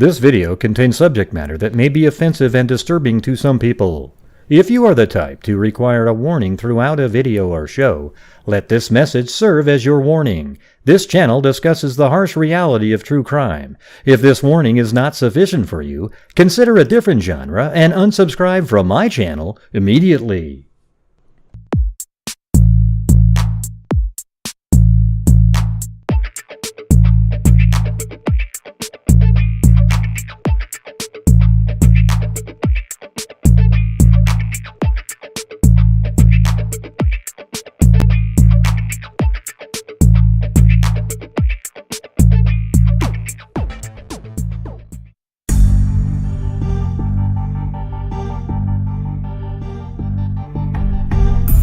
This video contains subject matter that may be offensive and disturbing to some people. If you are the type to require a warning throughout a video or show, let this message serve as your warning. This channel discusses the harsh reality of true crime. If this warning is not sufficient for you, consider a different genre and unsubscribe from my channel immediately.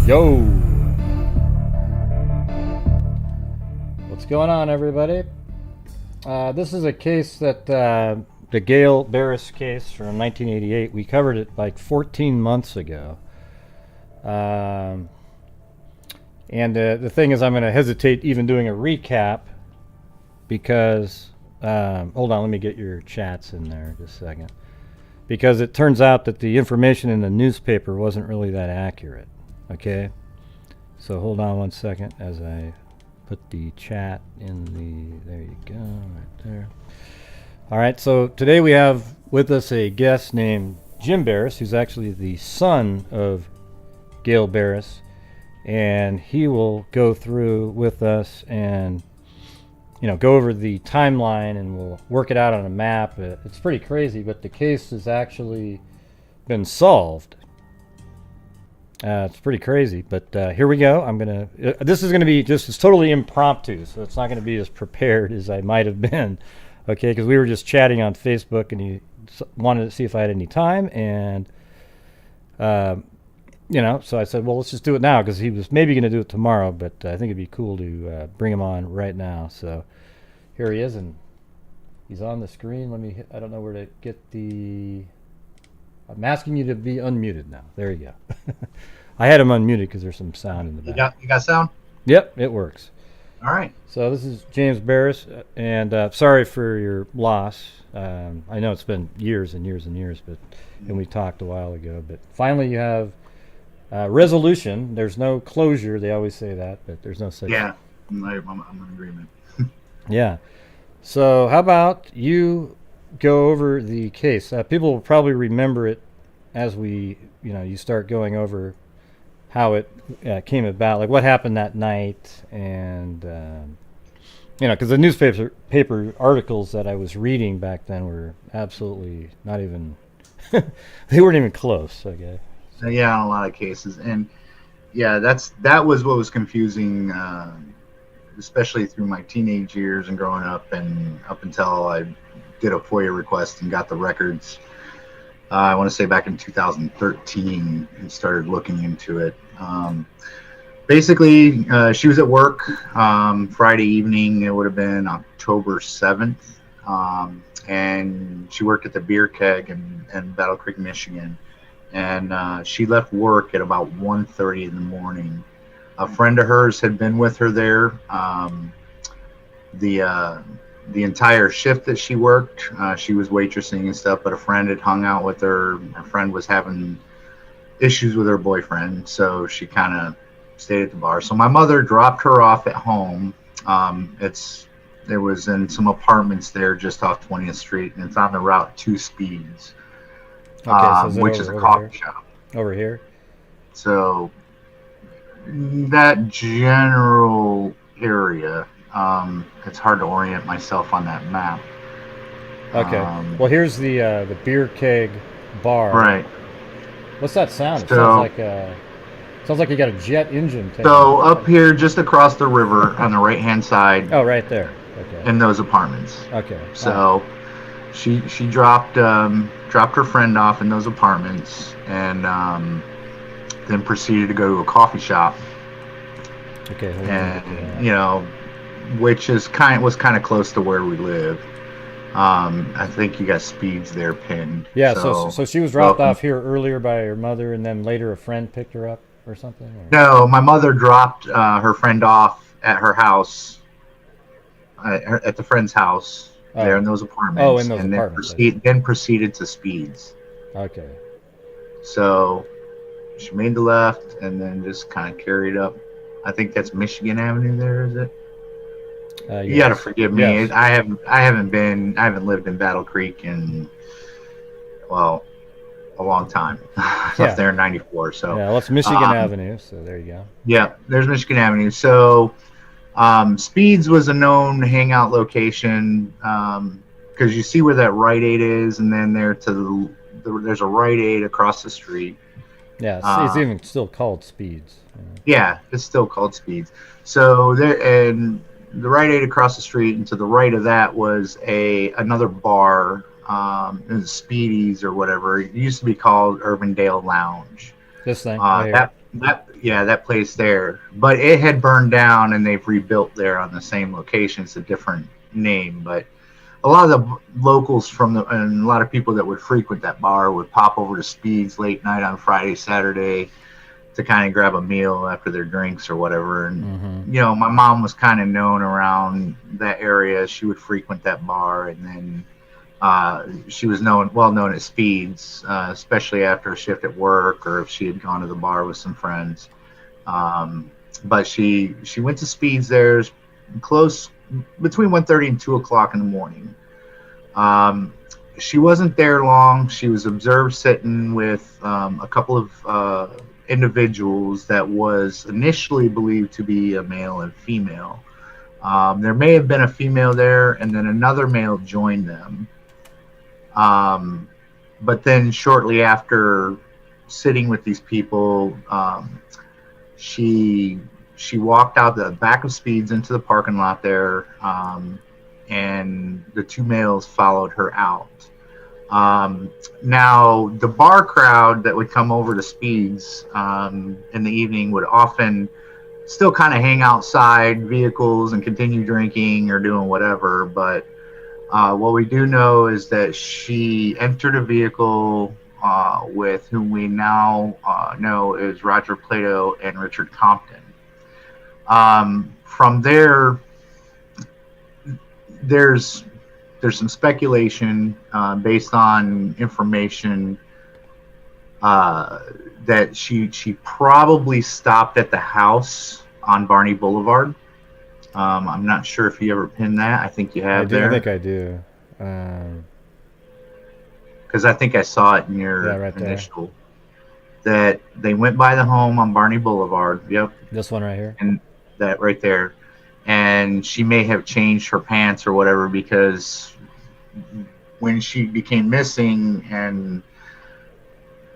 Yo! What's going on, everybody? This is a case that, the Gayle Barrus case from 1988, we covered it like 14 months ago. And the thing is, I'm going to hesitate even doing a recap because, hold on, let me get your chats in there just a second. Because it turns out that the information in the newspaper wasn't really that accurate. Okay, so hold on one second as I put the chat in the, there you go, right there. All right, so today we have with us a guest named Jim Barris, who's actually the son of Gayle Barrus, and he will go through with us and, you know, go over the timeline and we'll work it out on a map. It's pretty crazy, but the case has actually been solved. It's pretty crazy, but here we go. This is gonna be just, it's totally impromptu, so it's not gonna be as prepared as I might have been, okay? Because we were just chatting on Facebook, and he wanted to see if I had any time, and you know, so I said, well, let's just do it now, because he was maybe gonna do it tomorrow, but I think it'd be cool to bring him on right now. So here he is, and he's on the screen. Let me hit, I don't know where to get the. I'm asking you to be unmuted now. There you go. I had him unmuted because there's some sound in the back. You got sound? Yep, it works. All right. So this is James Barris, and sorry for your loss. I know it's been years and years and years, and we talked a while ago. But finally, you have resolution. There's no closure. They always say that, but there's no such. Yeah, I'm in agreement. Yeah. So how about you go over the case? People will probably remember it as we, you start going over how it came about, like what happened that night, and because the newspaper articles that I was reading back then were absolutely not even they weren't even close. Okay. So, yeah, in a lot of cases, and yeah, that was what was confusing, especially through my teenage years and growing up, and up until I did a FOIA request and got the records. I want to say back in 2013 and started looking into it. Basically, she was at work Friday evening. It would have been October 7th. And she worked at the beer keg in Battle Creek, Michigan. And she left work at about 1:30 in the morning. A friend of hers had been with her there. The entire shift that she worked, she was waitressing and stuff, but a friend had hung out with her. Her friend was having issues with her boyfriend, so she kind of stayed at the bar. So my mother dropped her off at home. There was in some apartments there just off 20th Street, and it's on the route 2 Speeds, okay, so which is a coffee shop. Over here? So that general area, it's hard to orient myself on that map. Okay. Well, here's the beer keg bar. Right. What's that sound? It sounds like you got a jet engine. So up here, just across the river on the right-hand side. Oh, right there. Okay. In those apartments. Okay. So she dropped her friend off in those apartments, and then proceeded to go to a coffee shop. Okay. And which was kind of close to where we live. I think you got speeds there pinned. Yeah, so she was dropped off here earlier by her mother, and then later a friend picked her up or something? Or? No, my mother dropped her friend off at her house, at the friend's house. there in those apartments. Oh, in those and apartments. Then proceeded to Speeds. Okay. So she made the left and then just kind of carried up. I think that's Michigan Avenue there, is it? Yes. You got to forgive me. Yes. I haven't lived in Battle Creek in, well, a long time. I left there in '94. So yeah, well, it's Michigan Avenue. So there you go. Yeah, there's Michigan Avenue. So Speeds was a known hangout location because you see where that Rite Aid is, and then there's a Rite Aid across the street. Yeah, it's even still called Speeds. Yeah, it's still called Speeds. So there, and the Rite Aid across the street, and to the right of that was another bar, Speedies or whatever. It used to be called Urbandale Lounge. This thing. That place there, but it had burned down, and they've rebuilt there on the same location. It's a different name, but a lot of the locals and a lot of people that would frequent that bar would pop over to Speeds late night on Friday, Saturday to kind of grab a meal after their drinks or whatever. And you know, my mom was kind of known around that area. She would frequent that bar, and then she was well known at Speeds, especially after a shift at work or if she had gone to the bar with some friends. But she went to Speeds there, close between 1:30 and 2 o'clock in the morning. She wasn't there long. She was observed sitting with a couple of individuals that was initially believed to be a male and female. There may have been a female there, and then another male joined them. But then shortly after sitting with these people, she walked out the back of Speeds into the parking lot there, and the two males followed her out. Now, the bar crowd that would come over to Speeds in the evening would often still kind of hang outside vehicles and continue drinking or doing whatever, but what we do know is that she entered a vehicle with whom we now know is Roger Plato and Richard Compton. From there, there's some speculation based on information that she probably stopped at the house on Barney Boulevard. I'm not sure if you ever pinned that. I think you have there. I think I do. Because I think I saw it in your initial. That they went by the home on Barney Boulevard. Yep. This one right here. And that right there. And she may have changed her pants or whatever, because when she became missing and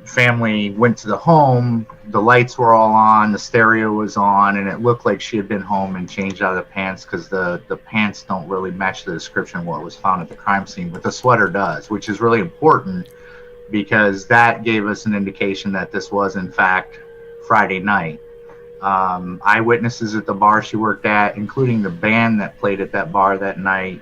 family went to the home, the lights were all on, the stereo was on, and it looked like she had been home and changed out of the pants, because the pants don't really match the description of what was found at the crime scene, but the sweater does, which is really important because that gave us an indication that this was in fact Friday night. Eyewitnesses at the bar she worked at, including the band that played at that bar that night,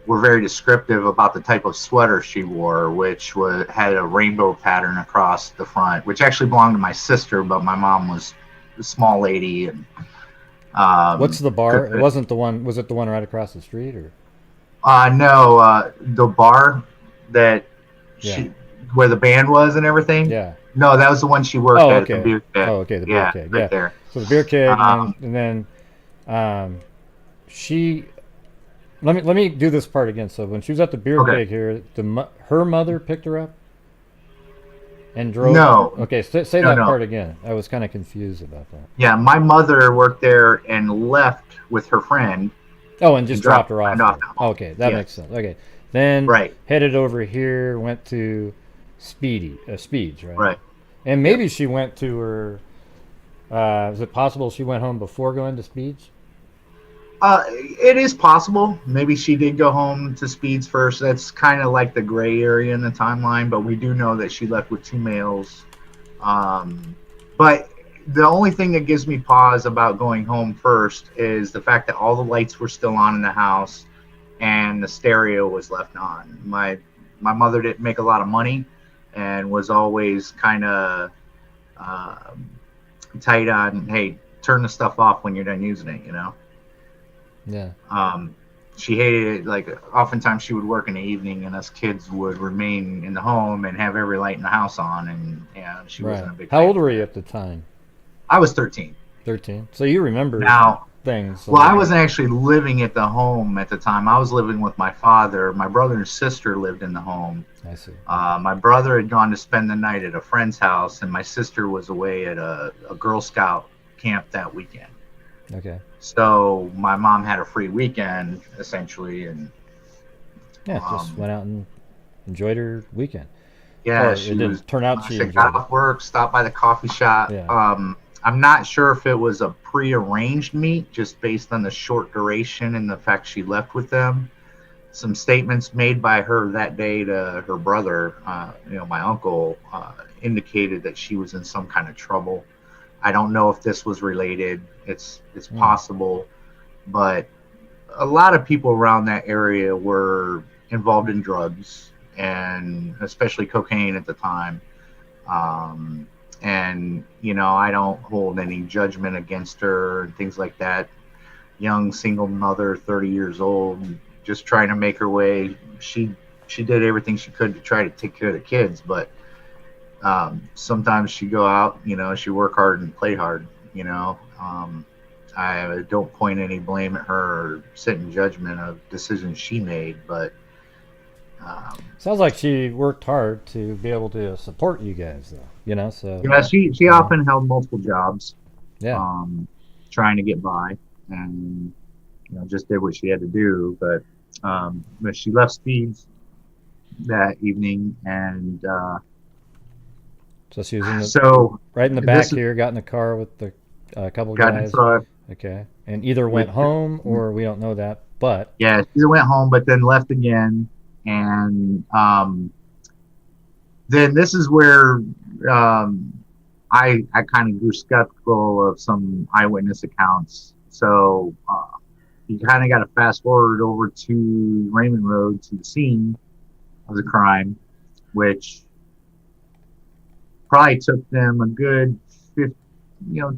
were very descriptive about the type of sweater she wore, which had a rainbow pattern across the front, which actually belonged to my sister, but my mom was a small lady. And what's the bar? It wasn't the one. Was it the one right across the street, or? No, the bar that where the band was and everything. Yeah. No, that was the one she worked at. Okay. The beer keg. Oh, okay. The beer keg. Right there. So the beer keg, and then she. Let me do this part again. So when she was at the beer keg here, her mother picked her up and drove. No. Okay, say that part again. I was kind of confused about that. Yeah, my mother worked there and left with her friend. Oh, and just dropped her off. Okay, that makes sense. Okay, then right. Headed over here, went to Speeds, right? Right. And maybe she went to her. Is it possible she went home before going to Speeds? It is possible. Maybe she did go home to Speeds first. That's kind of like the gray area in the timeline, but we do know that she left with two males. But the only thing that gives me pause about going home first is the fact that all the lights were still on in the house and the stereo was left on. My mother didn't make a lot of money and was always kind of tight on, hey, turn the stuff off when you're done using it, you know? Yeah. she hated it. Like, oftentimes she would work in the evening, and us kids would remain in the home and have every light in the house on, and she wasn't Right. a big How fan old of were you that. at the time? I was 13. 13. So you remember Now, things a well, I little. wasn't actually living at the home at the time. I was living with my father. My brother and sister lived in the home. I see. My brother had gone to spend the night at a friend's house, and my sister was away at a Girl Scout camp that weekend. Okay. So my mom had a free weekend, essentially, and Yeah, just went out and enjoyed her weekend. yeah, Or it she was. didn't turn out she She got enjoyed it. off work, stopped by the coffee shop. Yeah. I'm not sure if it was a prearranged meet, just based on the short duration and the fact she left with them. Some statements made by her that day to her brother, my uncle, indicated that she was in some kind of trouble. I don't know if this was related. It's possible, but a lot of people around that area were involved in drugs, and especially cocaine at the time. And I don't hold any judgment against her and things like that. Young single mother, 30 years old, just trying to make her way. She did everything she could to try to take care of the kids, but sometimes she go out, she work hard and play hard. I don't point any blame at her or sit in judgment of decisions she made, but Sounds like she worked hard to be able to support you guys, though. So yeah, she often held multiple jobs, yeah. Trying to get by, and just did what she had to do. But she left Speeds that evening, and So she was in right in the back here. Got in the car with the couple guys. Okay, and either went home or we don't know that, but yeah, she went home, but then left again, and then this is where I kind of grew skeptical of some eyewitness accounts. So you kind of got to fast forward over to Raymond Road to the scene of the crime, which probably took them a good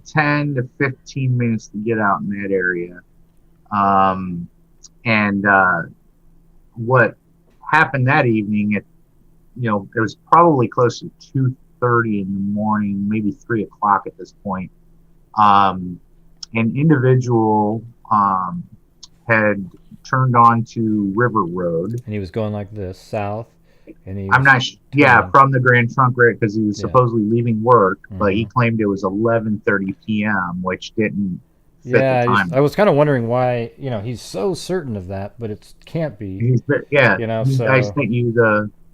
10 to 15 minutes to get out in that area. And what happened that evening, it was probably close to 2:30 in the morning, maybe 3 o'clock at this point. An individual had turned onto River Road. And he was going like this, south. And I'm not from the Grand Trunk Road, because he was supposedly leaving work, but he claimed it was 11:30 p.m., which didn't fit the time. I was kind of wondering why, he's so certain of that, but it can't be. I sent you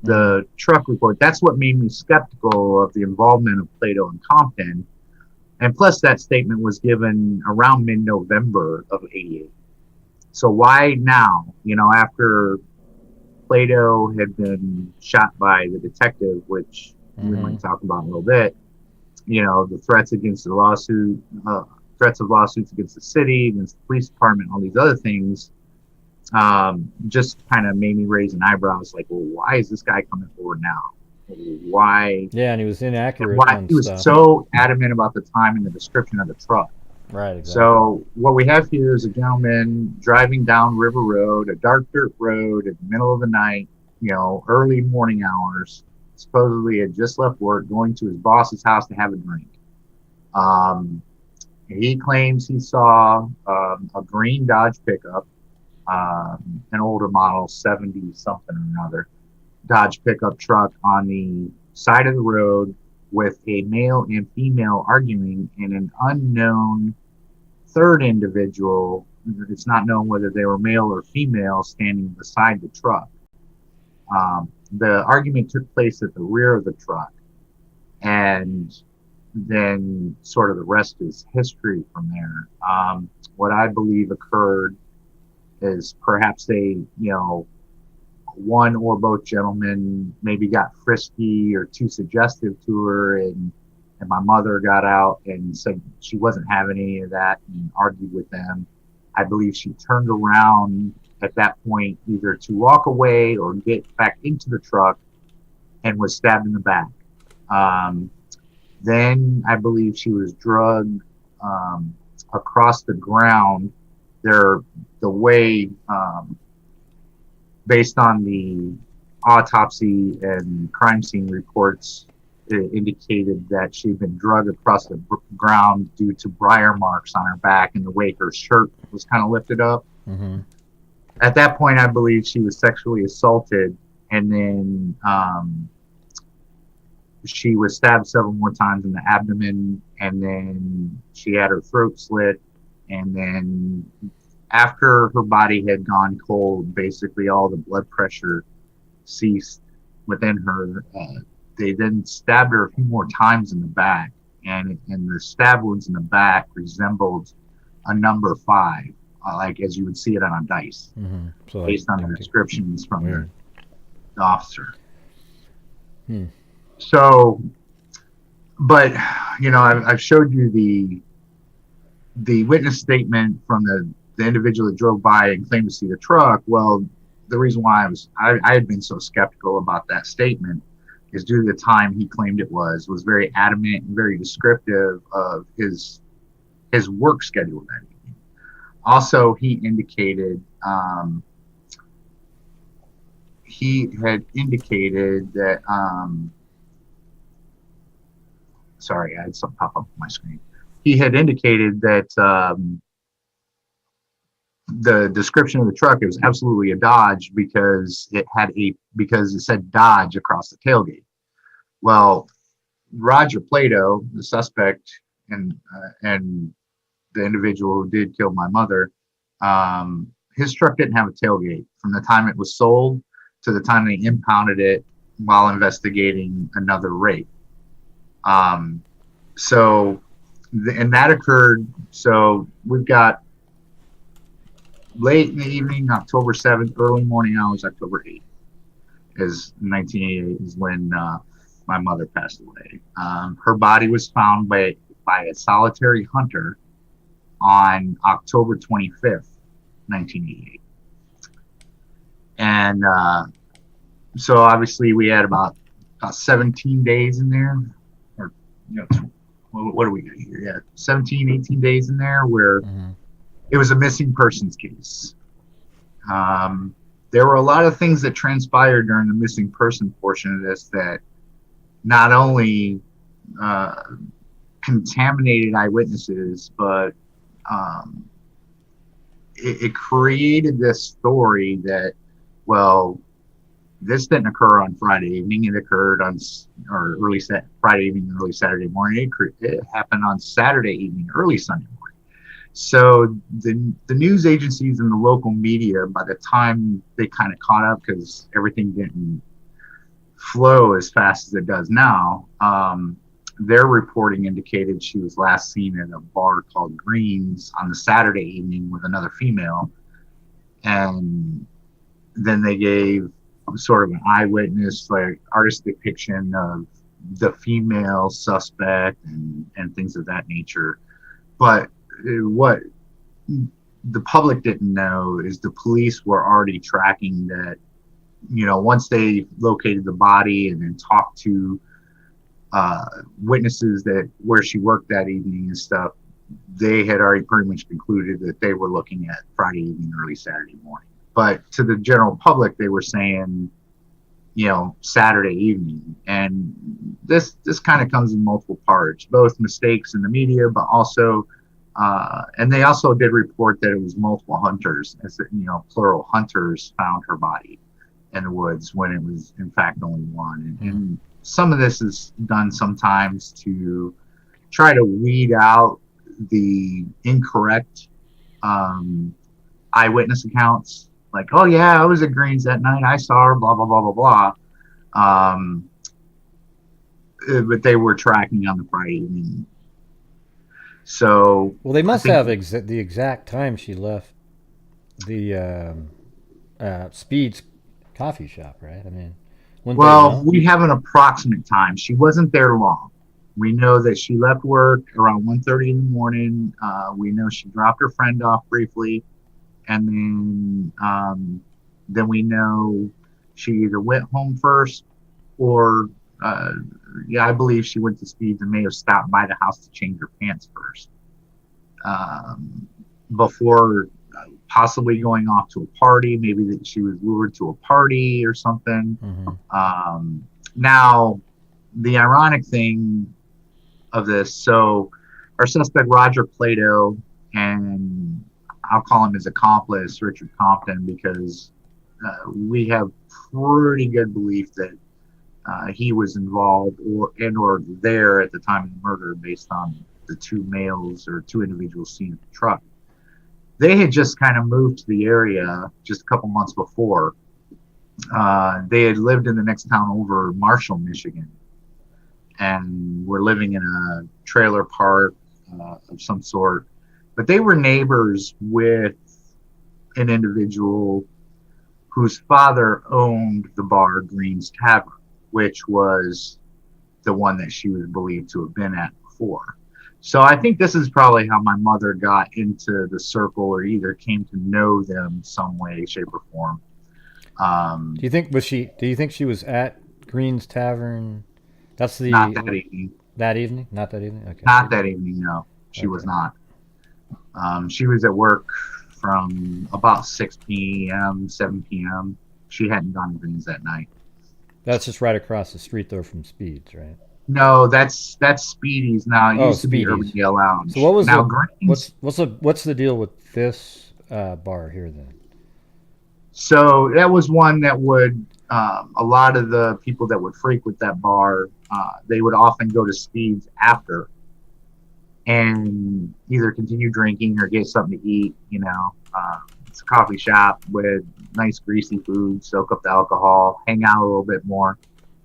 the truck report. That's what made me skeptical of the involvement of Plato and Compton. And plus, that statement was given around mid-November of '88. So why now, after Plato had been shot by the detective, which we might talk about in a little bit, the threats against the lawsuit, threats of lawsuits against the city, against the police department, all these other things, just kind of made me raise an eyebrow. It's like, well, why is this guy coming forward now? Why? Yeah, and he was inaccurate. Why he was so adamant about the time and the description of the truck. Right. Exactly. So what we have here is a gentleman driving down River Road, a dark dirt road at the middle of the night, early morning hours. Supposedly had just left work, going to his boss's house to have a drink. He claims he saw a green Dodge pickup, an older model, 70 something or another, Dodge pickup truck on the side of the road with a male and female arguing, and an unknown third individual, it's not known whether they were male or female, standing beside the truck. The argument took place at the rear of the truck, and then sort of the rest is history from there. What I believe occurred is perhaps one or both gentlemen maybe got frisky or too suggestive to her, and my mother got out and said she wasn't having any of that and argued with them. I believe she turned around at that point either to walk away or get back into the truck and was stabbed in the back. Then I believe she was drugged across the ground the way, based on the autopsy and crime scene reports, it indicated that she'd been drugged across the ground due to briar marks on her back, and the way her shirt was kind of lifted up. Mm-hmm. At that point, I believe she was sexually assaulted, and then she was stabbed several more times in the abdomen, and then she had her throat slit, and then after her body had gone cold, basically all the blood pressure ceased within her. They then stabbed her a few more times in the back, and the stab wounds in the back resembled a number 5, like as you would see it on a dice, Mm-hmm. So based on the descriptions from the officer. So, but I've showed you the witness statement from the individual that drove by and claimed to see the truck. Well, the reason why I had been so skeptical about that statement is due to the time he claimed it was very adamant and very descriptive of his work schedule that evening. Also, he indicated that sorry, I had something pop up on my screen. He had indicated that the description of the truck, it was absolutely a Dodge because it said Dodge across the tailgate. Well, Roger Plato, the suspect and the individual who did kill my mother, his truck didn't have a tailgate from the time it was sold to the time they impounded it while investigating another rape. And that occurred. So we've got late in the evening, October 7th, early morning hours, October 8th, is 1988 is when my mother passed away. Her body was found by a solitary hunter on October 25th, 1988. And so obviously we had about 17 days in there, or what do we got here? Yeah, 17, 18 days in there where it was a missing persons case. There were a lot of things that transpired during the missing person portion of this that not only contaminated eyewitnesses, but it created this story that, well, this didn't occur on Friday evening. It occurred on Friday evening, early Saturday morning. It happened on Saturday evening, early Sunday morning. So the news agencies and the local media, by the time they kind of caught up, because everything didn't flow as fast as it does now, their reporting indicated she was last seen at a bar called Green's on the Saturday evening with another female. And then they gave sort of an eyewitness, like artist depiction of the female suspect and things of that nature. But what the public didn't know is the police were already tracking that, once they located the body and then talked to witnesses that where she worked that evening and stuff, they had already pretty much concluded that they were looking at Friday evening, early Saturday morning. But to the general public, they were saying, Saturday evening. And this kind of comes in multiple parts, both mistakes in the media, but also, and they also did report that it was multiple hunters, plural hunters found her body in the woods when it was in fact only one. And some of this is done sometimes to try to weed out the incorrect eyewitness accounts. Like, oh yeah, I was at Green's that night. I saw her, blah, blah, blah, blah, blah. But they were tracking on the Friday evening. So, well, they must have the exact time she left the Speed's coffee shop, right? I mean, we have an approximate time. She wasn't there long. We know that she left work around 1:30 in the morning. We know she dropped her friend off briefly. And then we know she either went home first or, I believe she went to Speed's and may have stopped by the house to change her pants first before possibly going off to a party. Maybe that she was lured to a party or something. Now, the ironic thing of this, so our suspect Roger Plato, and I'll call him his accomplice Richard Compton, because we have pretty good belief that he was involved or there at the time of the murder, based on the two individuals seen in the truck. They had just kind of moved to the area just a couple months before. They had lived in the next town over, Marshall, Michigan, and were living in a trailer park of some sort. But they were neighbors with an individual whose father owned the bar Green's Tavern, which was the one that she was believed to have been at before. So I think this is probably how my mother got into the circle, or either came to know them some way, shape, or form. Do you think she was at Green's Tavern? That's the not that evening. That evening? Not that evening? Okay. Not that evening, no. She was not. She was at work from about 6 p.m., 7 p.m. She hadn't gone to Green's that night. That's just right across the street, though, from Speed's, right? No, that's Speedy's now. It used to be Urbandale Lounge. So what was now Green's, what's the deal with this bar here then? So that was one that would a lot of the people that would frequent that bar, they would often go to Speed's after and either continue drinking or get something to eat. It's a coffee shop with nice greasy food, soak up the alcohol, hang out a little bit more.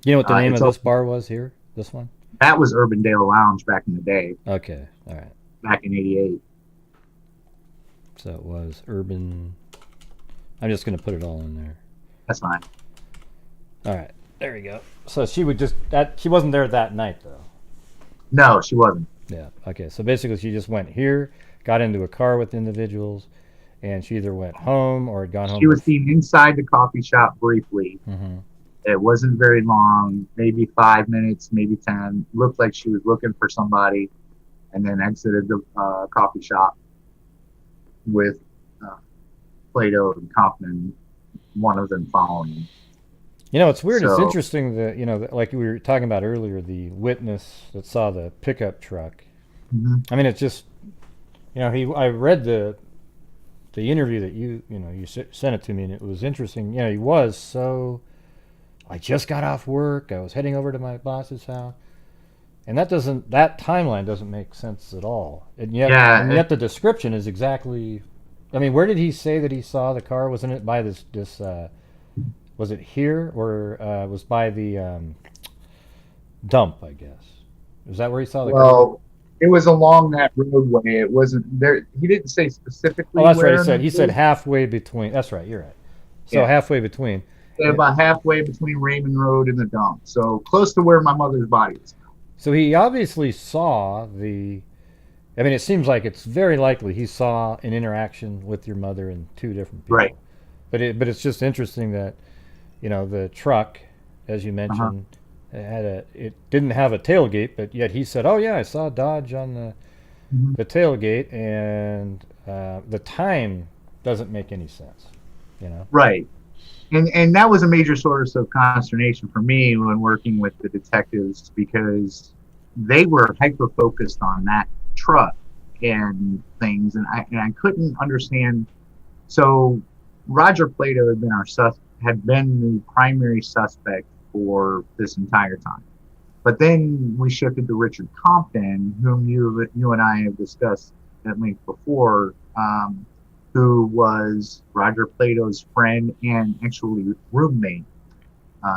You know what the name of this bar was here? This one? That was Urbandale Lounge back in the day. Okay, all right. Back in '88. So it was Urban. I'm just going to put it all in there. That's fine. All right, there you go. So she wasn't there that night, though. No, she wasn't. Yeah. Okay. So basically, she just went here, got into a car with individuals, and she either went home or had gone home. She was seen inside the coffee shop briefly. It wasn't very long, maybe 5 minutes, maybe 10. Looked like she was looking for somebody, and then exited the coffee shop with Plato and Kaufman, one of them following. It's weird. It's interesting that, like we were talking about earlier, the witness that saw the pickup truck. I mean, it's just, I read the interview that you sent it to me, and it was interesting. He was so, I just got off work, I was heading over to my boss's house, and that timeline doesn't make sense at all. And yet the description is exactly. I mean, where did he say that he saw the car? Wasn't it by this was it here, or was by the dump, I guess? Is that where he saw the car? Well, it was along that roadway. It wasn't there. He didn't say specifically. Oh, that's right. He said halfway between. That's right. You're right. So halfway between. About halfway between Raymond Road and the dump. So close to where my mother's body was. So he obviously saw the. I mean, it seems like it's very likely he saw an interaction with your mother and two different people. Right. But it's just interesting that, the truck, as you mentioned, it didn't have a tailgate, but yet he said, "Oh yeah, I saw Dodge on the tailgate," and the time doesn't make any sense. Right. And that was a major source of consternation for me when working with the detectives, because they were hyper focused on that truck and things, and I couldn't understand. So Roger Plato had been the primary suspect for this entire time, but then we shifted to Richard Compton, whom you and I have discussed at length before, who was Roger Plato's friend and actually roommate.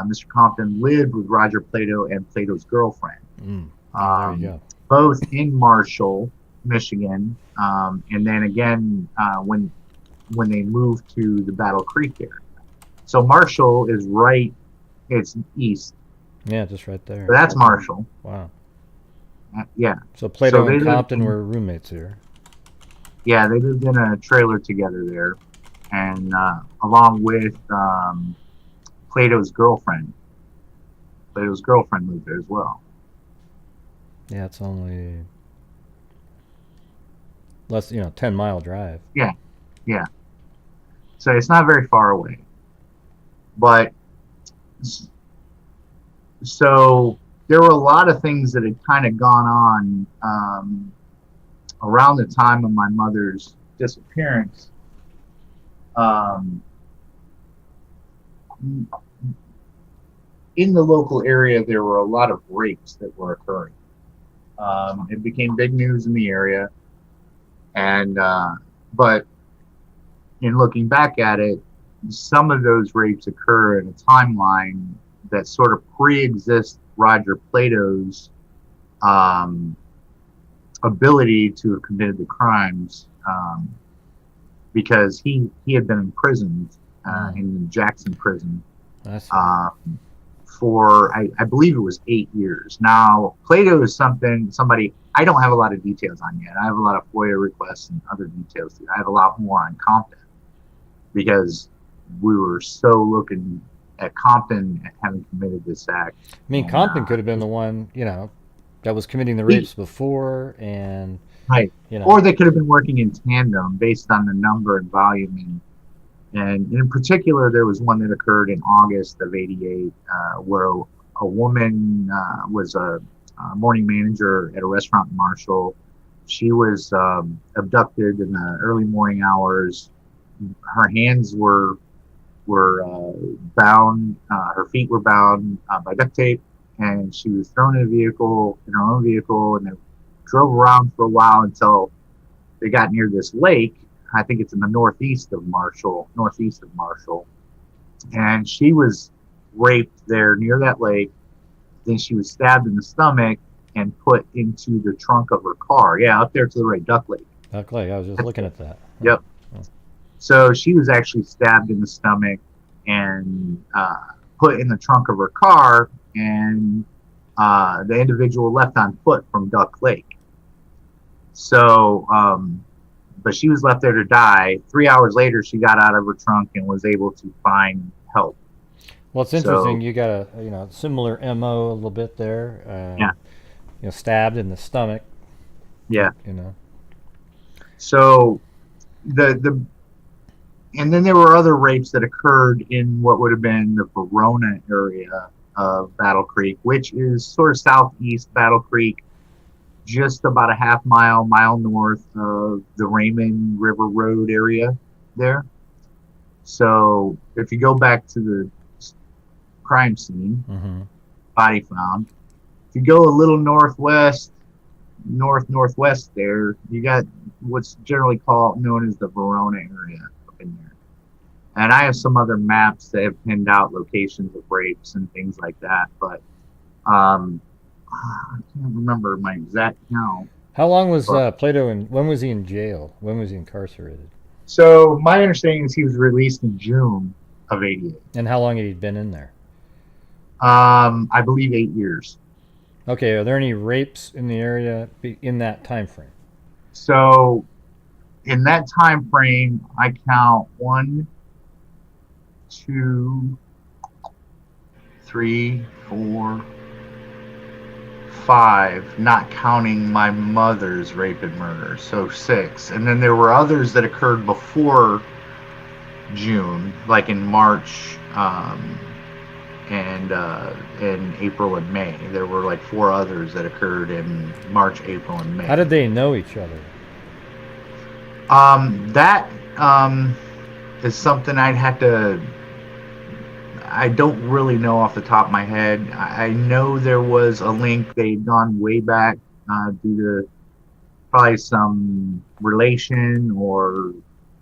Mr. Compton lived with Roger Plato and Plato's girlfriend. There you go. Both in Marshall, Michigan, and then again when they moved to the Battle Creek area. So Marshall is it's east. Yeah, just right there. So that's Marshall. Wow. Yeah. So Plato and Compton were roommates here. Yeah, they lived in a trailer together there, and along with Plato's girlfriend. Plato's girlfriend lived there as well. Yeah, it's only less, 10-mile drive. Yeah. So it's not very far away. But so there were a lot of things that had kind of gone on around the time of my mother's disappearance. In the local area, there were a lot of rapes that were occurring. It became big news in the area, and but in looking back at it, some of those rapes occur in a timeline that sort of pre-exists Roger Plato's ability to have committed the crimes, because he had been imprisoned in the Jackson prison for I believe it was 8 years. Now, Plato is somebody I don't have a lot of details on yet. I have a lot of FOIA requests and other details. I have a lot more on Compton because we were so looking at Compton having committed this act. I mean, Compton could have been the one, that was committing the rapes before, and right, or they could have been working in tandem based on the number and volume. And in particular, there was one that occurred in August of '88, where a woman was a morning manager at a restaurant in Marshall. She was abducted in the early morning hours. Her hands were bound, her feet were bound by duct tape, and she was thrown in her own vehicle, and they drove around for a while until they got near this lake. I think it's in the northeast of Marshall, and she was raped there near that lake. Then she was stabbed in the stomach and put into the trunk of her car. Yeah, up there to the right, Duck Lake. Duck Lake, I was just looking at that. Yep. So she was actually stabbed in the stomach and put in the trunk of her car, and the individual left on foot from Duck Lake. So, but she was left there to die. 3 hours later, she got out of her trunk and was able to find help. Well, it's interesting. You got a similar MO a little bit there. Yeah. Stabbed in the stomach. Yeah. So and then there were other rapes that occurred in what would have been the Verona area of Battle Creek, which is sort of southeast Battle Creek, just about a half mile north of the Raymond River Road area there. So if you go back to the crime scene, body found. If you go a little northwest there, you got what's generally known as the Verona area up in there. And I have some other maps that have pinned out locations of rapes and things like that, but I can't remember my exact count. How long was Plato when was he in jail? When was he incarcerated? So my understanding is he was released in June of '88. And how long had he been in there? I believe 8 years. Okay, are there any rapes in the area in that time frame? So in that time frame, I count 1, 2, 3, 4, 5, not counting my mother's rape and murder, so 6. And then there were others that occurred before June, like in March, and in April and May. There were like 4 others that occurred in March, April, and May. How did they know each other? That is something I don't really know off the top of my head. I know there was a link. They'd gone way back due to probably some relation or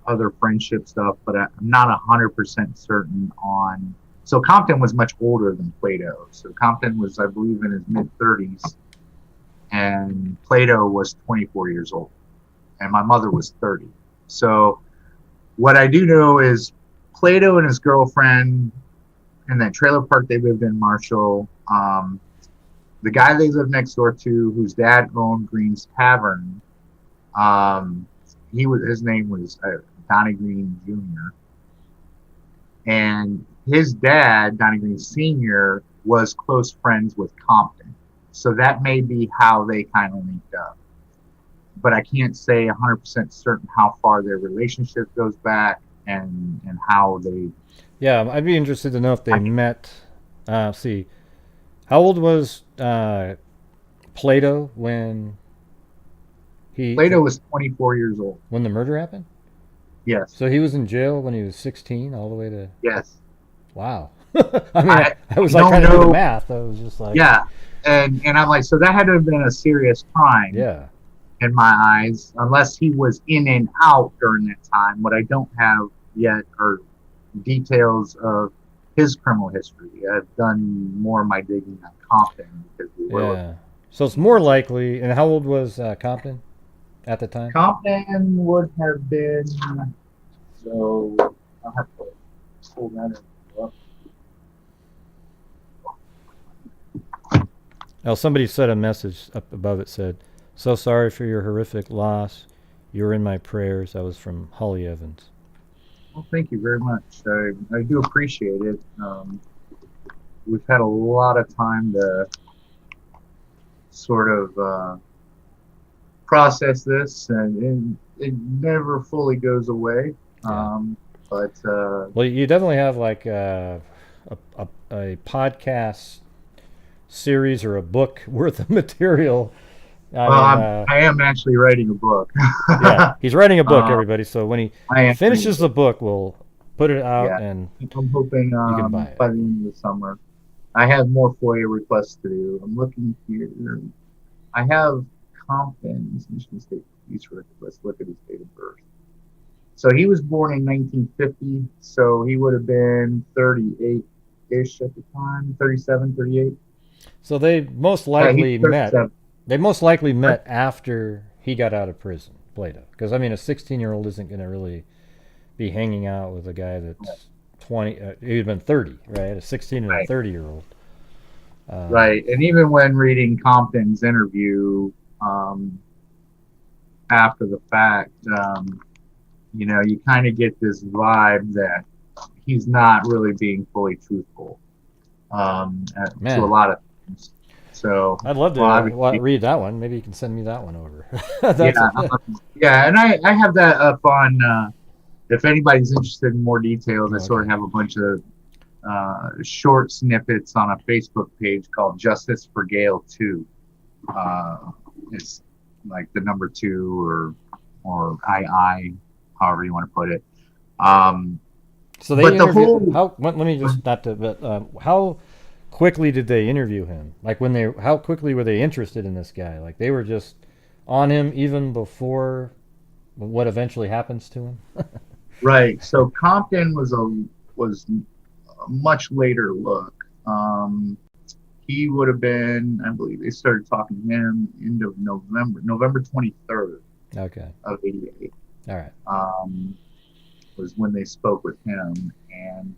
other friendship stuff, but I'm not 100% certain on. So Compton was much older than Plato. So Compton was, I believe, in his mid-30s, and Plato was 24 years old, and my mother was 30. So what I do know is Plato and his girlfriend in that trailer park they lived in Marshall, the guy they lived next door to, whose dad owned Green's Tavern, his name was Donnie Green Jr., and his dad, Donnie Green Sr., was close friends with Compton. So that may be how they kind of linked up. But I can't say 100% certain how far their relationship goes back. and how they. Yeah, I'd be interested to know if they met. See, how old was Plato when Plato was 24 years old. when the murder happened? Yes. So he was in jail when he was 16, all the way to. Yes. Wow. I mean, I was don't like trying to do the know. math. I was just like. Yeah, and I'm like, so that had to have been a serious crime. Yeah. In my eyes, unless he was in and out during that time. What I don't have yet are details of his criminal history. I've done more of my digging on Compton because we were. Yeah. So it's more likely. And how old was Compton at the time? Compton would have been. So I'll have to pull that up. Oh, somebody said a message up above it said, "So sorry for your horrific loss. You're in my prayers." That was from Holly Evans. Well, thank you very much. I do appreciate it. We've had a lot of time to sort of process this, and it never fully goes away. Yeah. But Well, you definitely have like a podcast series or a book worth of material. I am actually writing a book. Yeah, he's writing a book, everybody. So when he I finishes the book, we'll put it out, Yeah. and I'm hoping you can buy it. by the end of the summer. I have more FOIA requests to do. I'm looking here. I have Compton's Michigan State Police record. Let's look at his date of birth. So he was born in 1950, so he would have been 38-ish at the time, 37, 38. So they most likely he's met. 37. They most likely met after he got out of prison, Plato. Because I mean, a 16-year-old isn't going to really be hanging out with a guy that's 20. He'd have been 30, right? A 16 and a 30-year-old. Right, and even when reading Compton's interview after the fact, you kind of get this vibe that he's not really being fully truthful to a lot of things. So I'd love to read that one. Maybe you can send me that one over. Yeah, and I have that up on. If anybody's interested in more details, I sort of have a bunch of short snippets on a Facebook page called Justice for Gail 2. It's like the number 2 or II, however you want to put it. So they interviewed. Let me just not to. But how quickly did they interview him? Like how quickly were they interested in this guy? Like they were just on him even before what eventually happens to him. Right. So Compton was a much later look. He would have been, I believe, they started talking to him end of November 23rd. Okay. Of '88. All right. Was when they spoke with him, and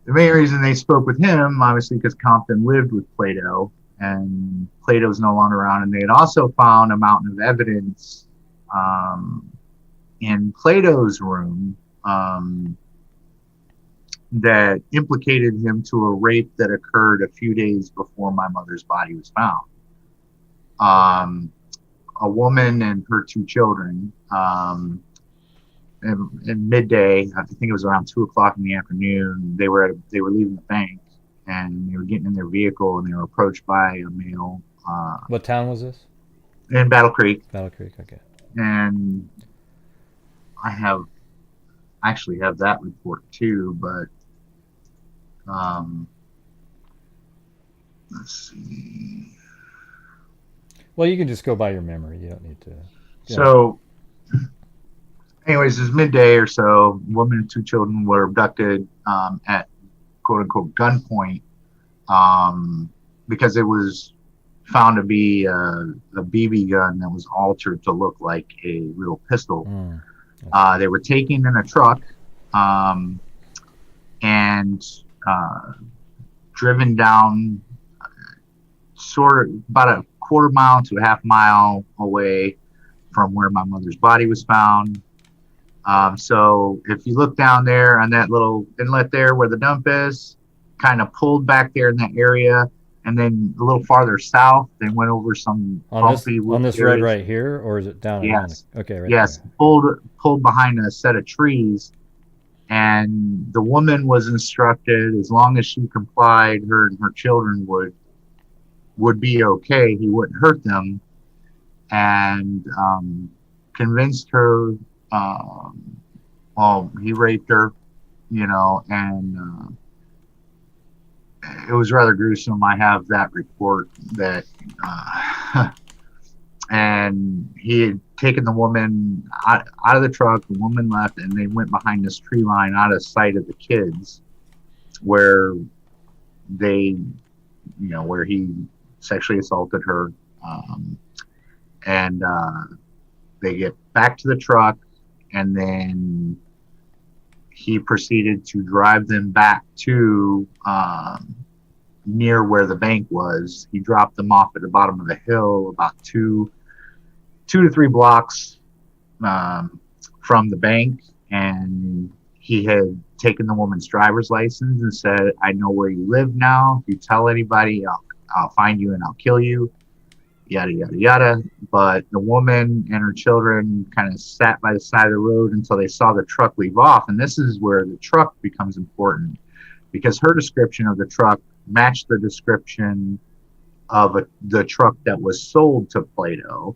the main reason they spoke with him, obviously, because Compton lived with Plato, and Plato's no longer around, and they had also found a mountain of evidence in Plato's room that implicated him to a rape that occurred a few days before my mother's body was found. A woman and her 2 children, in midday, I think it was around 2:00 in the afternoon, they were leaving the bank, and they were getting in their vehicle, and they were approached by a male. What town was this? In Battle Creek. Battle Creek, okay. And I actually have that report too, but let's see. Well, you can just go by your memory. You don't need to. So, anyways, it was midday or so. Woman and 2 children were abducted at "quote unquote" gunpoint because it was found to be a BB gun that was altered to look like a real pistol. They were taken in a truck and driven down sort of about a quarter mile to a half mile away from where my mother's body was found. So if you look down there on that little inlet there where the dump is, kind of pulled back there in that area, And then a little farther south, they went over some bumpy on this road right here, or is it down? Yes. Okay, right Yes. there. Pulled behind a set of trees, and the woman was instructed as long as she complied, her and her children would be okay. He wouldn't hurt them, and convinced her. Well, he raped her, and it was rather gruesome. I have that report that, and he had taken the woman out of the truck. The woman left, and they went behind this tree line out of sight of the kids, where where he sexually assaulted her. And they get back to the truck, and then he proceeded to drive them back to near where the bank was. He dropped them off at the bottom of the hill, about 2 to 3 blocks from the bank, and he had taken the woman's driver's license and said, "I know where you live now. If you tell anybody, I'll find you and I'll kill you." Yada yada yada. But the woman and her children kind of sat by the side of the road until they saw the truck leave off. And this is where the truck becomes important, because her description of the truck matched the description of the truck that was sold to Plato,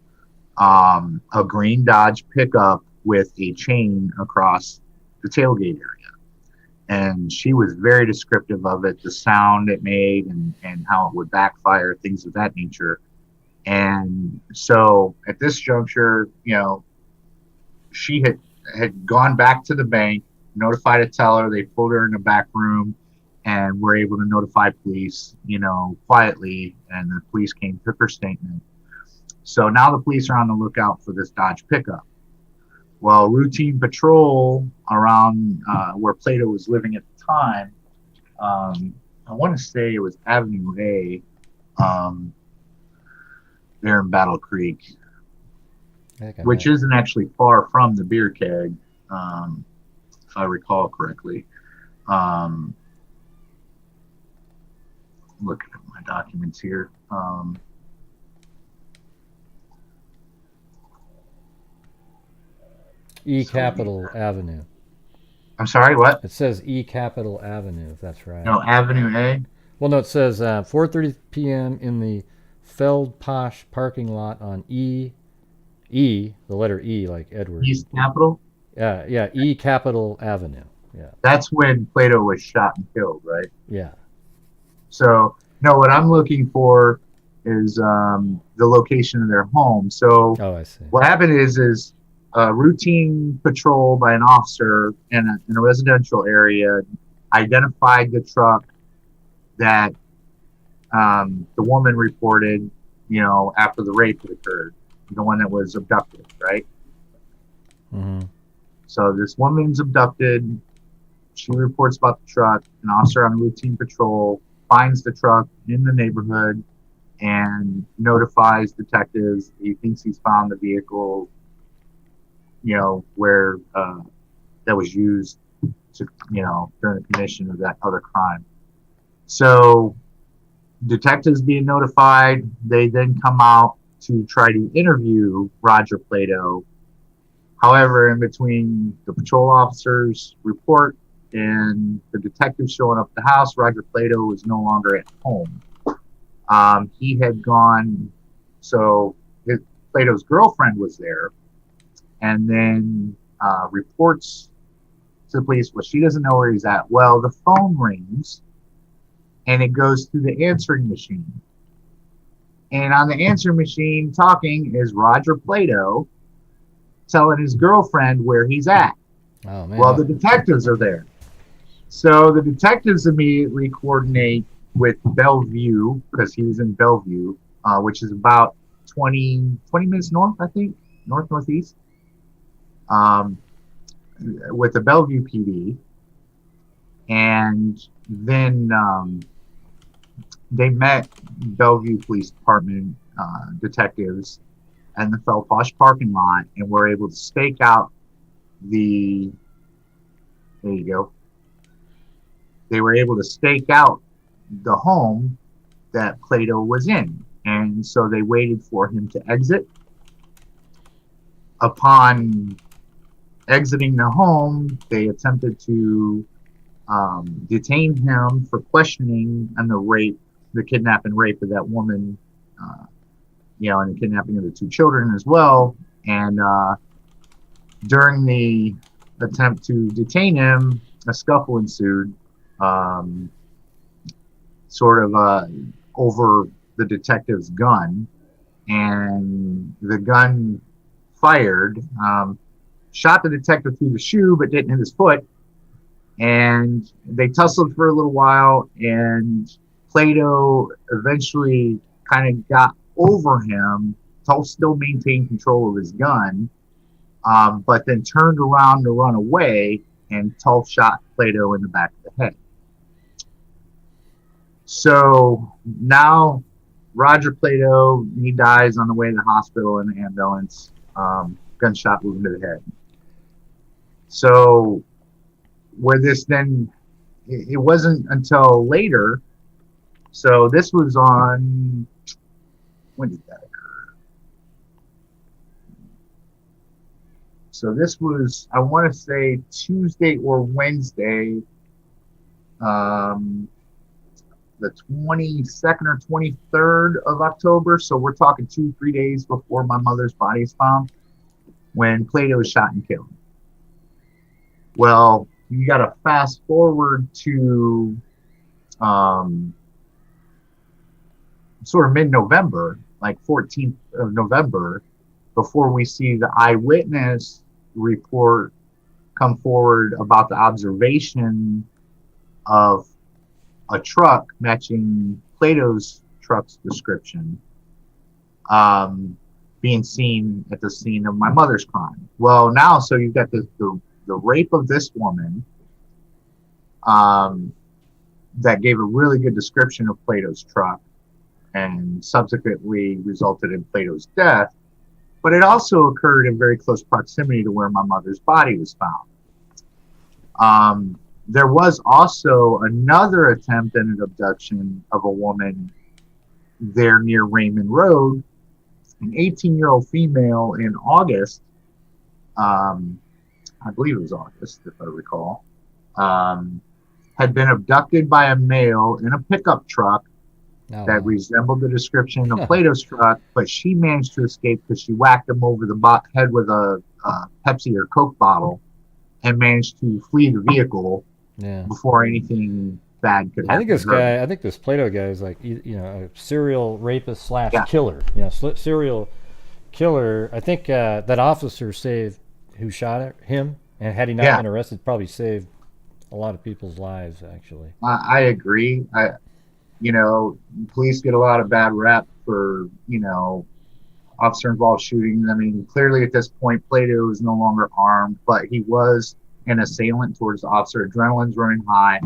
a green Dodge pickup with a chain across the tailgate area. And she was very descriptive of it, the sound it made, and how it would backfire, things of that nature. And so at this juncture, she had gone back to the bank, notified a teller. They pulled her in the back room and were able to notify police, quietly. And the police came, took her statement. So now the police are on the lookout for this Dodge pickup. Well, routine patrol around where Plato was living at the time, I want to say it was Avenue A, there in Battle Creek, which isn't actually far from the beer keg, if I recall correctly. Looking at my documents here. Capital Avenue. I'm sorry, what? It says Capital Avenue, if that's right. No, Avenue A? Well, no, it says 4:30 p.m. in the Feldposh parking lot on the letter E, like Edward. East Capitol? Yeah, Capital Avenue. Yeah. That's when Plato was shot and killed, right? Yeah. So, no, what I'm looking for is the location of their home. So, I see. What happened is a routine patrol by an officer in a residential area identified the truck that the woman reported, after the rape had occurred, the one that was abducted, right? Mm-hmm. So this woman's abducted. She reports about the truck. An officer on routine patrol finds the truck in the neighborhood and notifies detectives. He thinks he's found the vehicle, where that was used to, during the commission of that other crime. So detectives being notified, they then come out to try to interview Roger Plato. However, in between the patrol officer's report and the detectives showing up at the house, Roger Plato was no longer at home. He had gone, so Plato's girlfriend was there, and then reports to the police, well, she doesn't know where he's at. Well, the phone rings, and it goes to the answering machine. And on the answering machine talking is Roger Plato telling his girlfriend where he's at. Oh, man. Well, the detectives are there. So the detectives immediately coordinate with Bellevue, because he was in Bellevue, which is about 20 minutes north, I think, northeast, with the Bellevue PD. And then they met Bellevue Police Department detectives in the Feldposh parking lot and were able to stake out there you go. They were able to stake out the home that Plato was in. And so they waited for him to exit. Upon exiting the home, they attempted to detain him for questioning on the kidnap and rape of that woman, and the kidnapping of the 2 children as well. And during the attempt to detain him, a scuffle ensued, over the detective's gun, and the gun fired, shot the detective through the shoe, but didn't hit his foot. And they tussled for a little while, and Plato eventually kind of got over him. Tulf still maintained control of his gun, but then turned around to run away, and Tulf shot Plato in the back of the head. So now Roger Plato, he dies on the way to the hospital in the ambulance, gunshot wound to the head. So where this then, it wasn't until later, so this was on, when did that occur? So this was, I want to say Tuesday or Wednesday, the 22nd or 23rd of October. So we're talking 2-3 days before my mother's body is found, when Plato was shot and killed. Well, you got to fast forward to sort of mid-November, like 14th of November, before we see the eyewitness report come forward about the observation of a truck matching Plato's truck's description being seen at the scene of my mother's crime. Well, now, so you've got the rape of this woman that gave a really good description of Plato's truck and subsequently resulted in Plato's death, but it also occurred in very close proximity to where my mother's body was found. There was also another attempt at an abduction of a woman there near Raymond Road, an 18-year-old female in August, I believe it was August, if I recall, had been abducted by a male in a pickup truck that resembled the description of Plato's truck, but she managed to escape because she whacked him over the head with a Pepsi or Coke bottle and managed to flee the vehicle before anything bad could happen. I think this Plato guy is like, a serial rapist / killer. Serial killer. I think that officer who shot him, and had he not been arrested, probably saved a lot of people's lives, actually. I agree. Police get a lot of bad rep for, officer-involved shootings. I mean, clearly at this point, Plato is no longer armed, but he was an assailant towards the officer. Adrenaline's running high.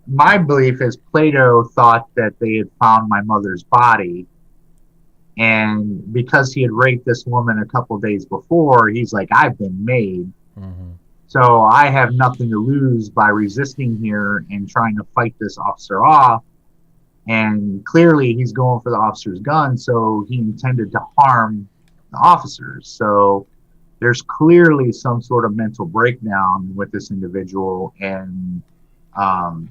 My belief is Plato thought that they had found my mother's body, and because he had raped this woman a couple days before, he's like, I've been made. Mm-hmm. So I have nothing to lose by resisting here and trying to fight this officer off. And clearly he's going for the officer's gun, so he intended to harm the officers. So there's clearly some sort of mental breakdown with this individual, and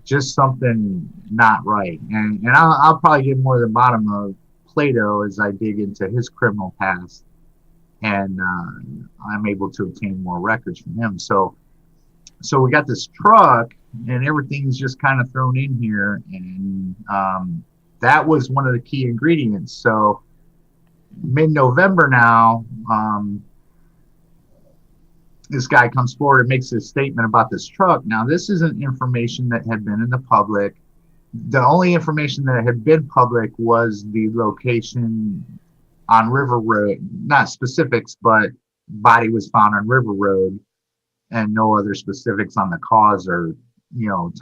just something not right. And I'll probably get more to the bottom of Plato as I dig into his criminal past, and I'm able to obtain more records from him. So we got this truck, and everything's just kind of thrown in here, and that was one of the key ingredients. So mid-November now, this guy comes forward and makes a statement about this truck. Now, this isn't information that had been in the public. The only information that had been public was the location on River Road, not specifics, but body was found on River Road, and no other specifics on the cause or,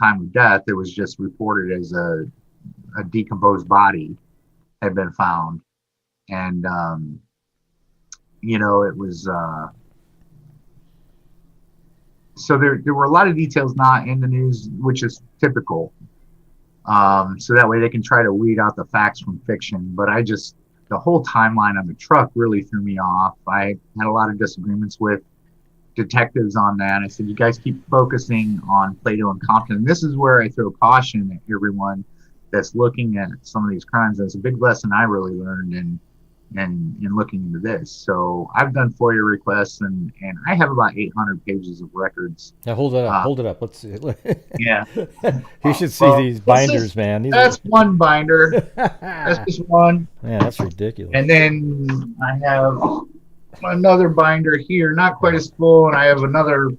time of death. It was just reported as a decomposed body had been found. And, it was, so there were a lot of details not in the news, which is typical. So that way they can try to weed out the facts from fiction. But the whole timeline on the truck really threw me off. I had a lot of disagreements with detectives on that. I said, you guys keep focusing on Plato and Compton. And this is where I throw caution at everyone that's looking at some of these crimes. That's a big lesson I really learned in looking into this. So I've done FOIA requests, and I have about 800 pages of records. Now hold it up. Hold it up. Let's see. Yeah. You should see these binders, man. That's one binder. That's just one. Man, that's ridiculous. And then I have another binder here, not quite as full, and I have another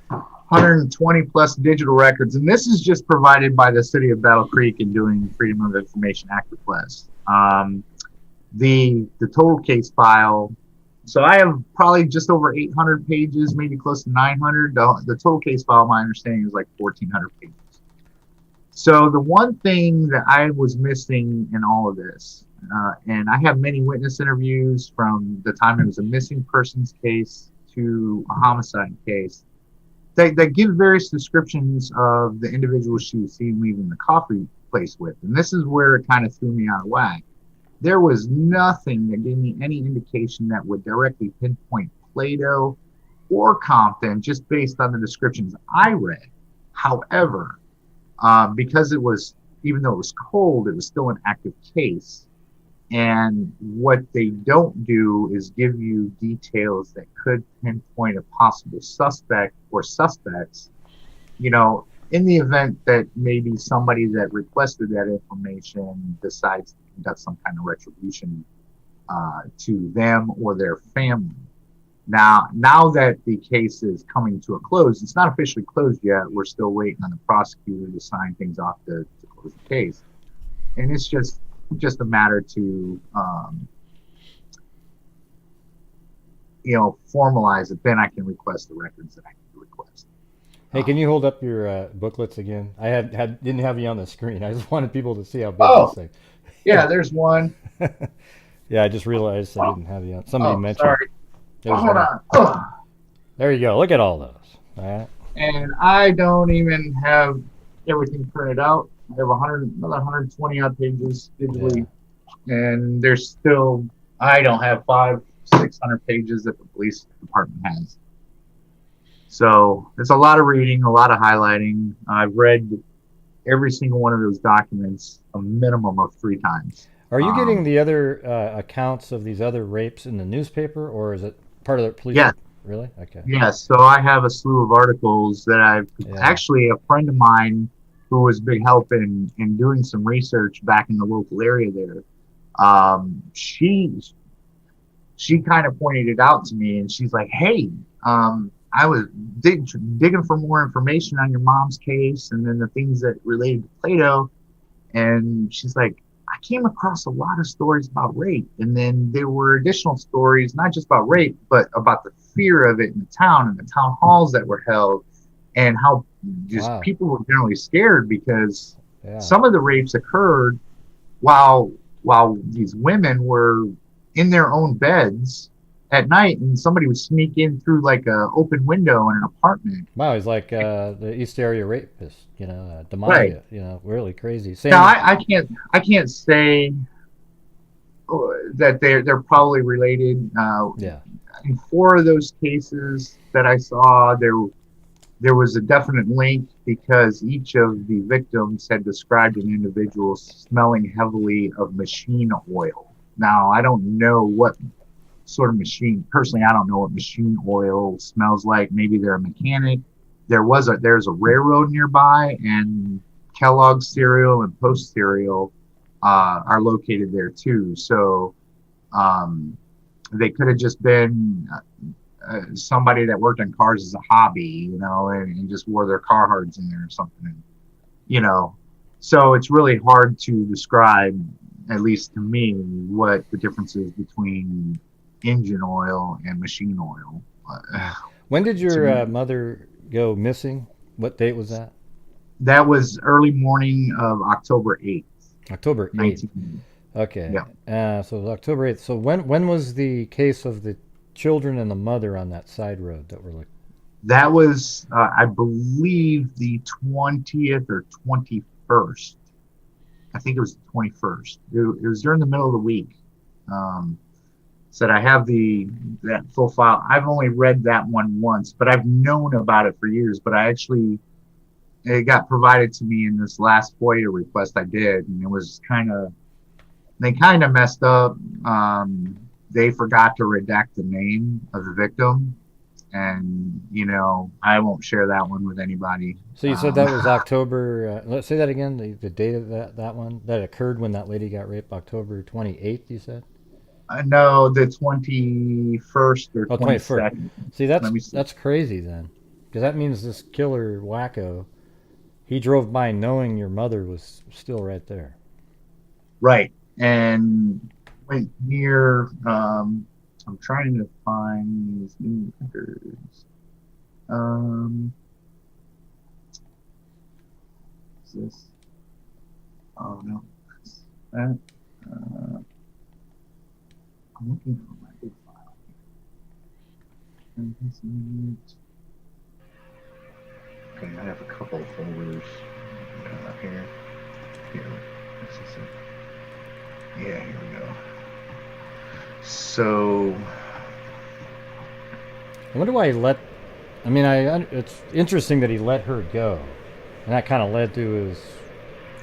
120 plus digital records. And this is just provided by the city of Battle Creek in doing Freedom of Information Act requests. The total case file, so I have probably just over 800 pages, maybe close to 900. The total case file, my understanding, is like 1,400 pages. So the one thing that I was missing in all of this, and I have many witness interviews from the time it was a missing persons case to a homicide case, that give various descriptions of the individual she was seen leaving the coffee place with. And this is where it kind of threw me out of whack. There was nothing that gave me any indication that would directly pinpoint Plato or Compton just based on the descriptions I read. However, because even though it was cold, it was still an active case. And what they don't do is give you details that could pinpoint a possible suspect or suspects, in the event that maybe somebody that requested that information decides to conduct some kind of retribution to them or their family. Now that the case is coming to a close, it's not officially closed yet. We're still waiting on the prosecutor to sign things off to close the case. And it's just a matter to, formalize it. Then I can request the records that I need to request. Hey, can you hold up your booklets again? I didn't have you on the screen. I just wanted people to see how big this thing. Yeah, there's one. Yeah, I just realized I didn't have you on. Somebody mentioned. Sorry. Hold on. There you go. Look at all those. All right. And I don't even have everything printed out. I have another 120 odd pages digitally, and there's still, I don't have 500-600 pages that the police department has. So it's a lot of reading, a lot of highlighting. I've read every single one of those documents a minimum of 3 times. Are you getting the other accounts of these other rapes in the newspaper, or is it part of the police? Yeah. Really? Okay. Yes. So I have a slew of articles that actually, a friend of mine who was a big help in doing some research back in the local area there, she kind of pointed it out to me, and she's like, hey, I was digging for more information on your mom's case and then the things that related to Plato. And she's like, I came across a lot of stories about rape. And then there were additional stories, not just about rape, but about the fear of it in the town and the town halls that were held, and how just people were generally scared because some of the rapes occurred while these women were in their own beds at night, and somebody would sneak in through like a open window in an apartment. Wow, he's like the East Area rapist, Demalia, right. Really crazy. Now I can't say that they're probably related. In 4 of those cases that I saw, there was a definite link because each of the victims had described an individual smelling heavily of machine oil. Now I don't know what sort of machine. Personally, I don't know what machine oil smells like. Maybe they're a mechanic. There's a railroad nearby, and Kellogg's cereal and Post cereal are located there too. So they could have just been somebody that worked on cars as a hobby, and just wore their Carhartts in there or something. So it's really hard to describe, at least to me, what the difference is between engine oil and machine oil. When did your mother go missing? What date was that? That was early morning of October 8th. October 8th. Okay. Yeah. So it was October 8th. So when was the case of the children and the mother on that side road that were like? That was, I believe, the 20th or 21st I think it was the 21st. It was during the middle of the week. Said I have that full file. I've only read that one once, but I've known about it for years. But it got provided to me in this last FOIA request I did, and it was they kind of messed up. They forgot to redact the name of the victim, and I won't share that one with anybody. So you said that was October. Let's say that again. The date of that one that occurred when that lady got raped, October 28th. You said. No, the 21st or 22nd. See, that's crazy then, because that means this killer wacko, he drove by knowing your mother was still right there. Right, and went near. I'm trying to find these new records. Is this? Oh no, that. I'm looking for my big file. Okay, I have a couple of folders here. Here, this is it. Yeah, here we go. So, I wonder why he let. I mean, it's interesting that he let her go, and that kind of led to his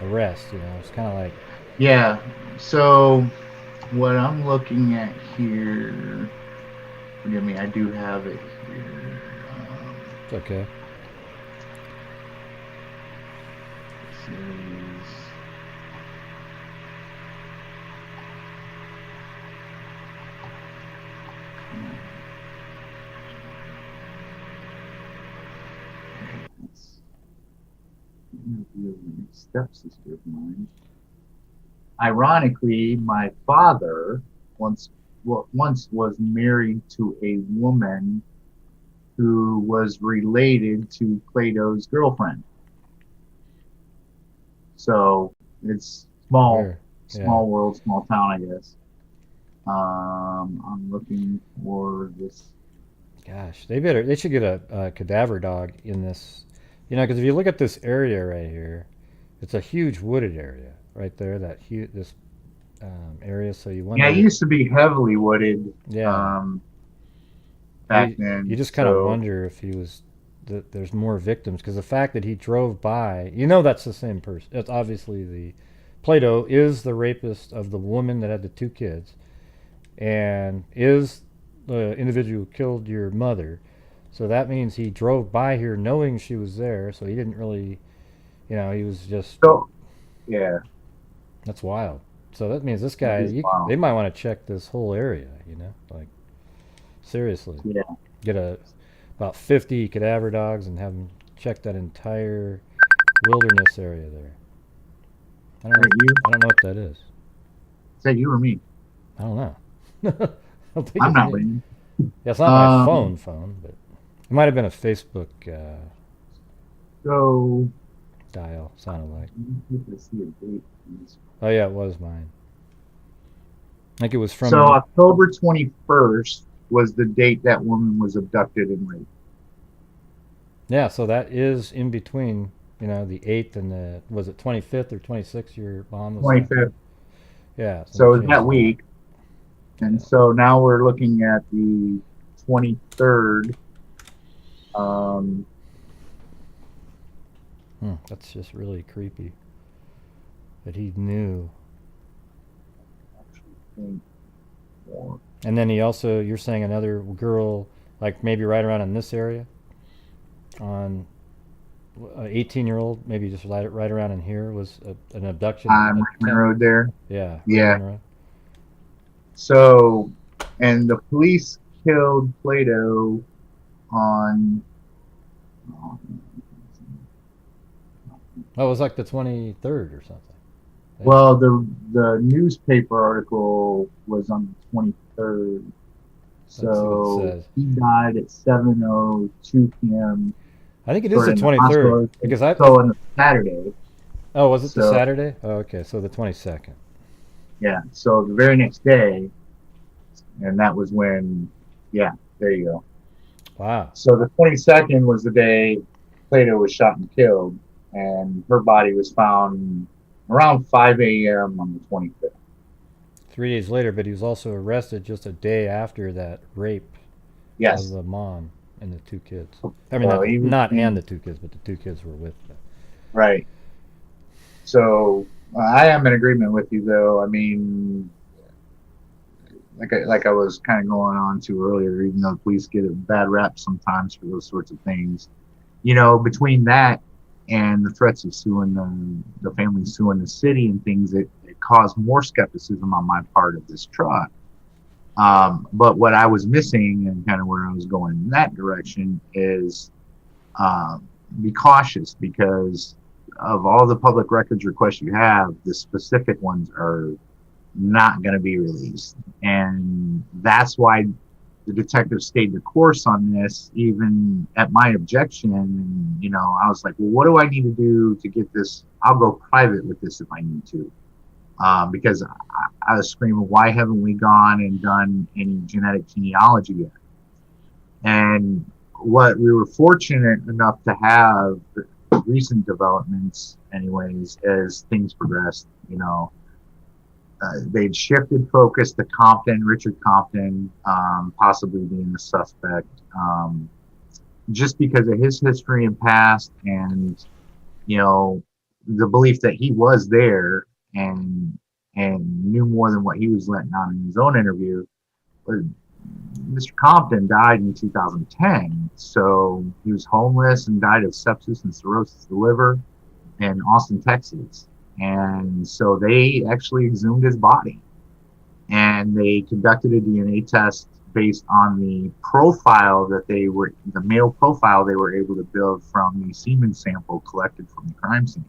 arrest. It's kind of like. Yeah. So. What I'm looking at here, forgive me, I do have it here. It's okay. This is, stepsister of mine. Ironically, my father once was married to a woman who was related to Plato's girlfriend. So it's small world, small town, I guess. I'm looking for this. Gosh, they should get a cadaver dog in this, because if you look at this area right here, it's a huge wooded area. Right there, this area. So you wonder. Yeah, it used to be heavily wooded. Yeah. Back then. You just kind of wonder if there's more victims, because the fact that he drove by, that's the same person. It's obviously Plato is the rapist of the woman that had the 2 kids, and is the individual who killed your mother. So that means he drove by here knowing she was there. So he didn't really, he was just. So, yeah. That's wild. So that means this guy, they might want to check this whole area, like seriously. Yeah. Get about 50 cadaver dogs and have them check that entire wilderness area there. I don't know what that is. Is that you or me? I don't know. I'm not waiting. Yeah, it's not my phone, but it might have been a Facebook dial, sounded like. Oh yeah, it was mine. I think it was from. So October 21st was the date that woman was abducted and raped. Yeah, so that is in between, the 8th and was it 25th or 26th your mom was 25th. Yeah. So it was that week. And so now we're looking at the 23rd. That's just really creepy that he knew. And then he also, you're saying another girl, like maybe right around in this area, on 18-year-old, maybe just right around in here, was an abduction. On Richmond Road there. Yeah. Yeah. So, and the police killed Plato on. It was like the 23rd or something. Well, the newspaper article was on the 23rd. So he died at 7:02 p.m. I think it is the 23rd because on the Saturday. Oh, was it the Saturday? Oh, okay. So the 22nd. Yeah. So the very next day, and that was when. Yeah. There you go. Wow. So the 22nd was the day Plato was shot and killed, and her body was found around 5 a.m. on the 25th. 3 days later, but he was also arrested just a day after that rape of Yes. the mom and the two kids. I mean, So not and the two kids, but the two kids were with them. right. So I am in agreement with you, though. I mean, like I was kind of going on to earlier, even though police get a bad rap sometimes for those sorts of things, between that and the threats of suing the family, suing the city and things, it caused more skepticism on my part of this truck. But what I was missing and kind of where I was going in that direction is be cautious, because of all the public records requests you have, the specific ones are not going to be released. And that's why the detective stayed the course on this, even at my objection. And, I was like, well, what do I need to do to get this? I'll go private with this if I need to. Because I was screaming, why haven't we gone and done any genetic genealogy yet? And what we were fortunate enough to have, recent developments anyways, as things progressed, they'd shifted focus to Compton, Richard Compton, possibly being the suspect, just because of his history and past, and the belief that he was there and knew more than what he was letting on in his own interview. Mr. Compton died in 2010, so he was homeless and died of sepsis and cirrhosis of the liver in Austin, Texas. And so they actually exhumed his body, and they conducted a DNA test based on the profile that the male profile they were able to build from the semen sample collected from the crime scene.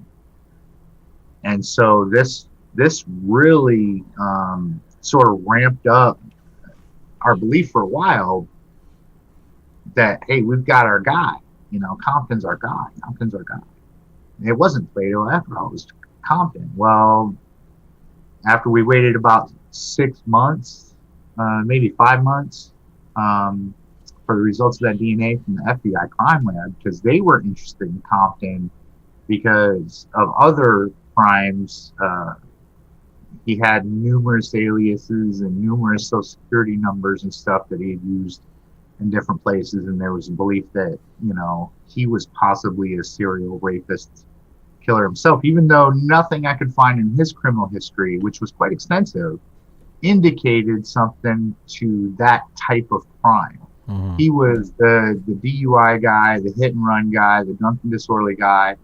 And so this really sort of ramped up our belief for a while that, hey, we've got our guy. Compton's our guy. Compton's our guy. It wasn't Plato after all. It was Compton. Well, after we waited about 6 months, maybe 5 months, for the results of that DNA from the FBI crime lab, because they were interested in Compton because of other crimes. He had numerous aliases and numerous social security numbers and stuff that he had used in different places, and there was a belief that he was possibly a serial rapist killer himself, even though nothing I could find in his criminal history, which was quite extensive, indicated something to that type of crime. Mm-hmm. He was the DUI guy, the hit and run guy, the drunk and disorderly guy.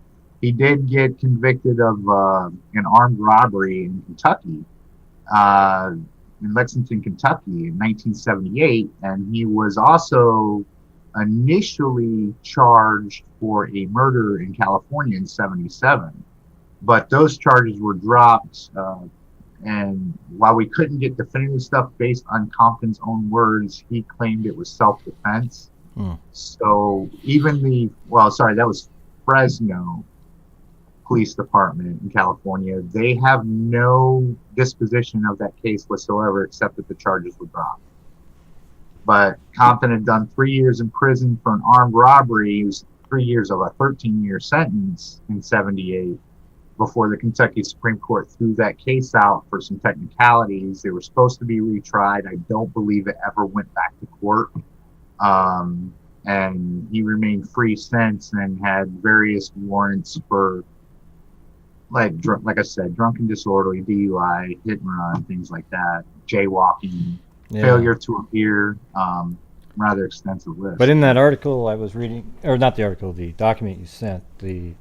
He did get convicted of an armed robbery in Kentucky, in Lexington, Kentucky in 1978. And he was also initially charged for a murder in California in 77. But those charges were dropped. And while we couldn't get definitive stuff based on Compton's own words, he claimed it was self-defense. So even that was Fresno Police Department in California. They have no disposition of that case whatsoever, except that the charges were dropped. But Compton had done 3 years in prison for an armed robbery. He was 3 years of a 13-year sentence in 78 before the Kentucky Supreme Court threw that case out for some technicalities. They were supposed to be retried. I don't believe it ever went back to court. And he remained free since and had various warrants for, like I said, drunk and disorderly, DUI, hit and run, things like that, jaywalking, failure to appear, rather extensive list. But in that article I was reading, or not the article, the document you sent, the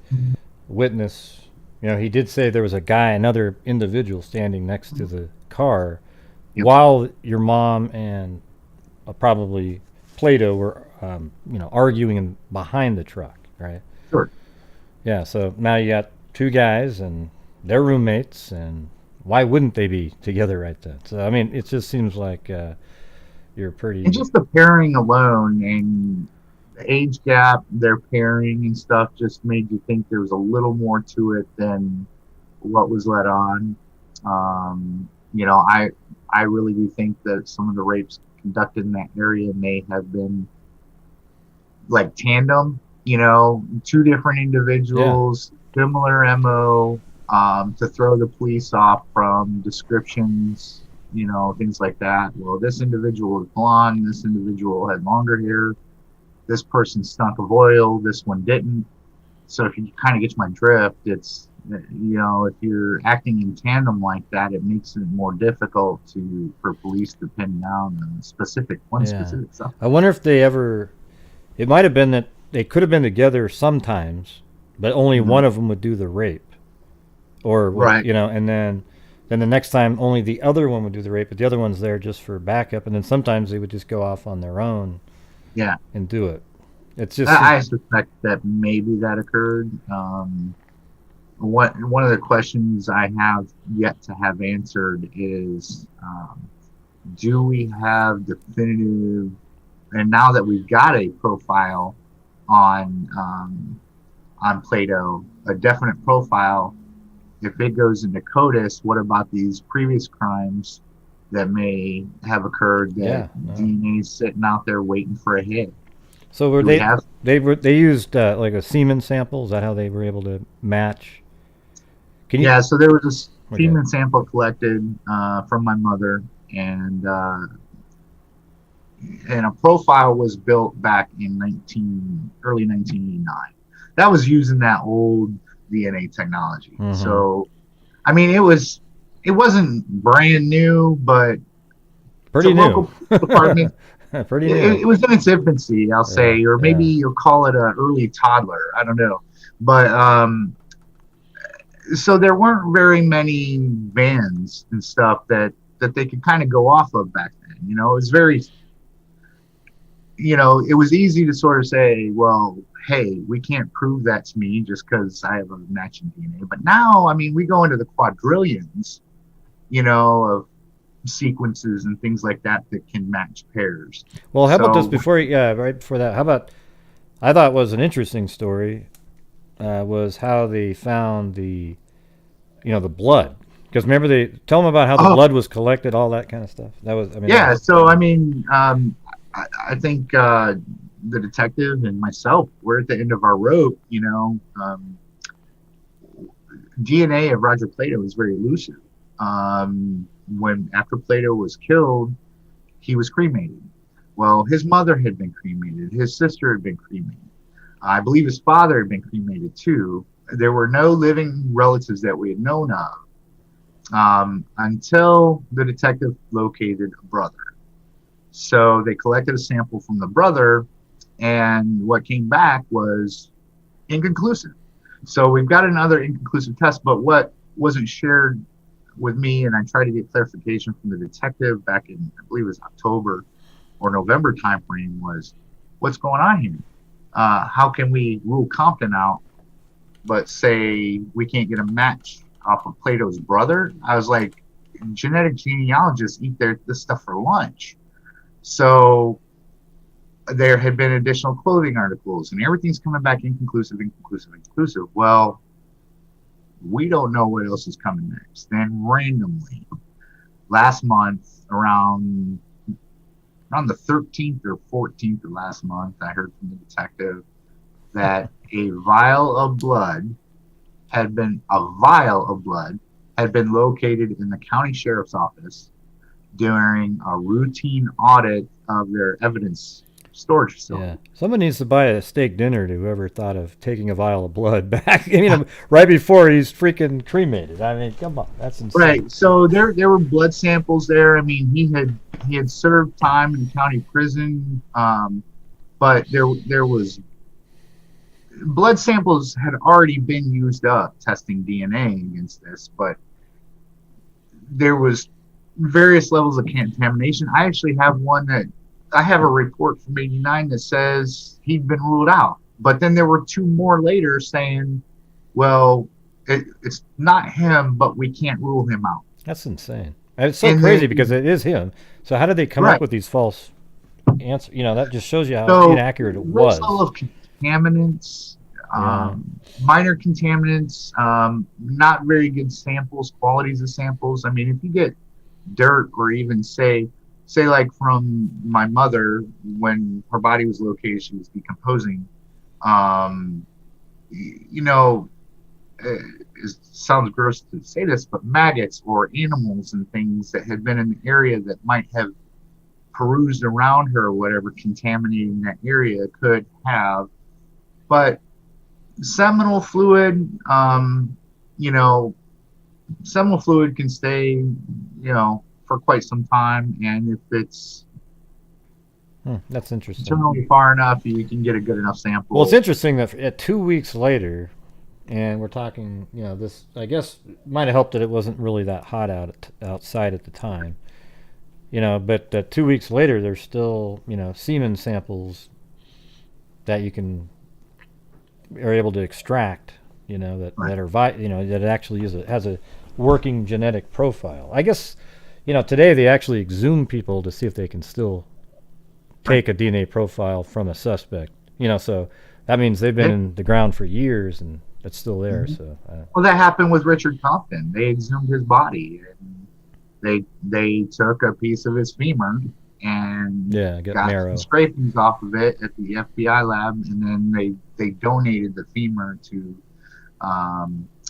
witness, he did say there was another individual standing next to the car while your mom and probably Plato were, arguing behind the truck, right? Sure. Yeah, so now you got two guys and they're roommates, and why wouldn't they be together right then? So I mean, it just seems like you're pretty. And just the pairing alone and the age gap, their pairing and stuff, just made you think there was a little more to it than what was let on. I really do think that some of the rapes conducted in that area may have been like tandem. Two different individuals. Yeah. Similar MO, to throw the police off from descriptions, things like that. Well, this individual was blonde, this individual had longer hair, this person stunk of oil, this one didn't. So if you kind of get my drift, it's, if you're acting in tandem like that, it makes it more difficult for police to pin down a specific stuff. I wonder if it might have been that they could have been together sometimes, but only one of them would do the rape. Or, right. And then the next time only the other one would do the rape, but the other one's there just for backup. And then sometimes they would just go off on their own and do it. It's just, I suspect that maybe that occurred. One of the questions I have yet to have answered is, do we have definitive, and now that we've got a profile on Plato, a definite profile, if it goes into CODIS, what about these previous crimes that may have occurred that DNA is sitting out there waiting for a hit? So they used like a semen sample? Is that how they were able to match? So there was a semen sample collected from my mother, and a profile was built back in early 1989. That was using that old DNA technology. Mm-hmm. So, I mean, it wasn't brand new, but pretty new. Local department. Pretty new. It was in its infancy, I'll say, or maybe you'll call it an early toddler. I don't know, but so there weren't very many vans and stuff that they could kind of go off of back then. It was very, it was easy to sort of say, well, hey, we can't prove that to me just because I have a matching DNA. But now, I mean, we go into the quadrillions, of sequences and things like that can match pairs. Well, how about this right before that? How about, I thought was an interesting story, was how they found the blood. Because remember, tell them about how the blood was collected, all that kind of stuff. That was, I think the detective and myself, we're at the end of our rope. DNA of Roger Plato is very elusive. After Plato was killed, he was cremated. Well, his mother had been cremated. His sister had been cremated. I believe his father had been cremated too. There were no living relatives that we had known of until the detective located a brother. So they collected a sample from the brother, and what came back was inconclusive. So we've got another inconclusive test, but what wasn't shared with me, and I tried to get clarification from the detective back in, I believe it was October or November timeframe, was what's going on here? How can we rule Compton out, but say we can't get a match off of Plato's brother? I was like, genetic genealogists eat this stuff for lunch. So there had been additional clothing articles, and everything's coming back inconclusive. Well, we don't know what else is coming next. Then randomly, last month, around the 13th or 14th of last month, I heard from the detective that a vial of blood had been located in the county sheriff's office during a routine audit of their evidence storage facility. Yeah, someone needs to buy a steak dinner to whoever thought of taking a vial of blood back. Right before he's freaking cremated. I mean, come on, that's insane. Right. So there were blood samples there. I mean, he had served time in county prison, but there was blood samples had already been used up testing DNA against this, but there was various levels of contamination. I actually have I have a report from '89 that says he'd been ruled out, but then there were two more later saying, well, it's not him, but we can't rule him out. That's insane. It's so crazy because it is him. So how did they come up with these false answers? That just shows you how inaccurate it was. Full of contaminants, minor contaminants, not very good samples, qualities of samples. I mean, if you get dirt, or even say like from my mother, when her body was located, she was decomposing, it sounds gross to say this, but maggots or animals and things that had been in the area that might have perused around her or whatever, contaminating that area could have. But seminal fluid, seminal fluid can stay, for quite some time. And if it's that's interesting. internally far enough, you can get a good enough sample. Well, it's interesting that 2 weeks later, and we're talking, this, I guess, might have helped that it wasn't really that hot outside at the time. But 2 weeks later, there's still, semen samples that you are able to extract, that are that actually has a working genetic profile. I guess, today they actually exhume people to see if they can still take a DNA profile from a suspect. So that means they've been in the ground for years and it's still there. Mm-hmm. So well, that happened with Richard Compton. They exhumed his body and they took a piece of his femur and got some scrapings off of it at the FBI lab, and then they donated the femur to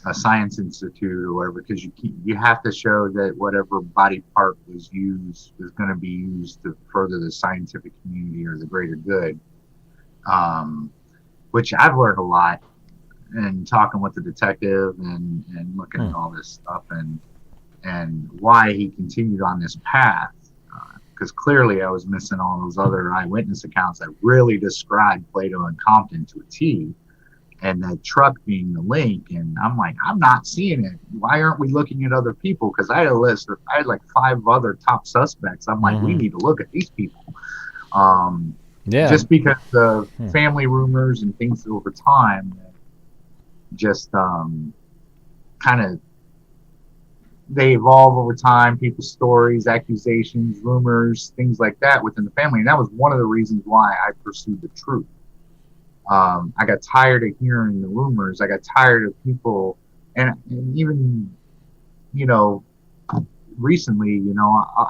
a science institute or whatever, because you have to show that whatever body part was used is going to be used to further the scientific community or the greater good, which I've learned a lot in talking with the detective and looking at all this stuff and why he continued on this path. Because clearly I was missing all those other eyewitness accounts that really described Plato and Compton to a T, and that truck being the link. And I'm like, I'm not seeing it. Why aren't we looking at other people? Because I had like 5 other top suspects. I'm like, we need to look at these people. Just because of family rumors and things over time, just kind of, they evolve over time, people's stories, accusations, rumors, things like that within the family. And that was one of the reasons why I pursued the truth. I got tired of hearing the rumors. I got tired of people, and even, recently,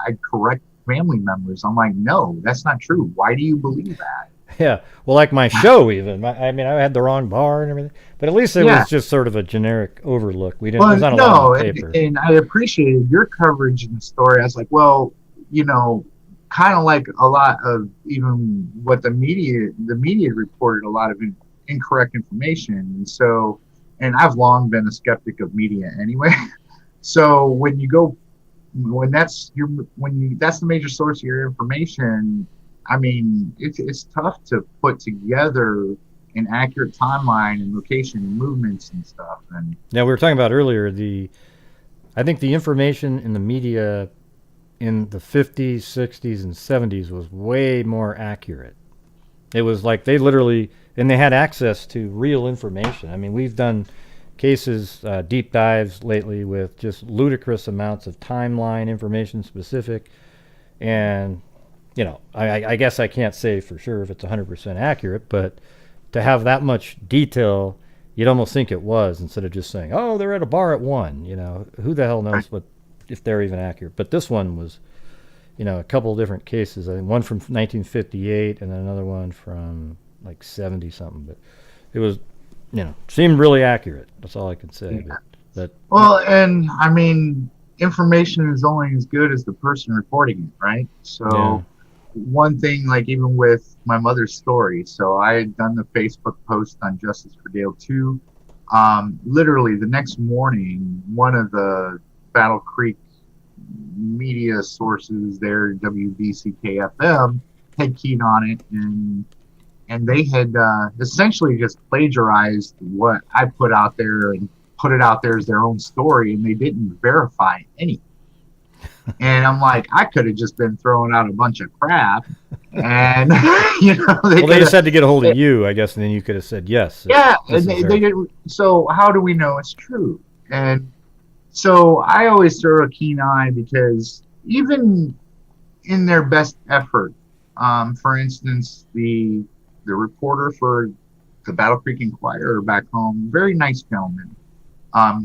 I'd correct family members. I'm like, no, that's not true. Why do you believe that? Yeah, well, like my show even. I had the wrong bar and everything, but at least it was just sort of a generic overlook. We didn't. There's not a lot on paper. And I appreciated your coverage in the story. I was like, well, kind of like a lot of even what the media reported, a lot of incorrect information. And so, and I've long been a skeptic of media anyway. So that's the major source of your information, I mean, it's tough to put together an accurate timeline and location and movements and stuff. And we were talking about earlier, I think the information in the media in the 50s, 60s, and 70s was way more accurate. It was like they had access to real information. I mean, we've done cases, deep dives lately with just ludicrous amounts of timeline information specific, and I guess I can't say for sure if it's 100% accurate, but to have that much detail, you'd almost think it was, instead of just saying, oh, they're at a bar at 1. Who the hell knows if they're even accurate. But this one was, a couple of different cases. I think one from 1958 and then another one from like 70 something. But it was, seemed really accurate. That's all I can say. Yeah. But and I mean, information is only as good as the person reporting it, right? So one thing, like even with my mother's story, so I had done the Facebook post on Justice for Gail 2. Literally the next morning, one of the Battle Creek media sources there, WBCK-FM, had keyed on it, and they had essentially just plagiarized what I put out there and put it out there as their own story, and they didn't verify anything. And I'm like, I could have just been throwing out a bunch of crap, and they just had to get a hold of you, I guess, and then you could have said yes. Yeah, and they didn't. So how do we know it's true? And so I always throw a keen eye, because even in their best effort, for instance, the reporter for the Battle Creek Inquirer back home, very nice gentleman.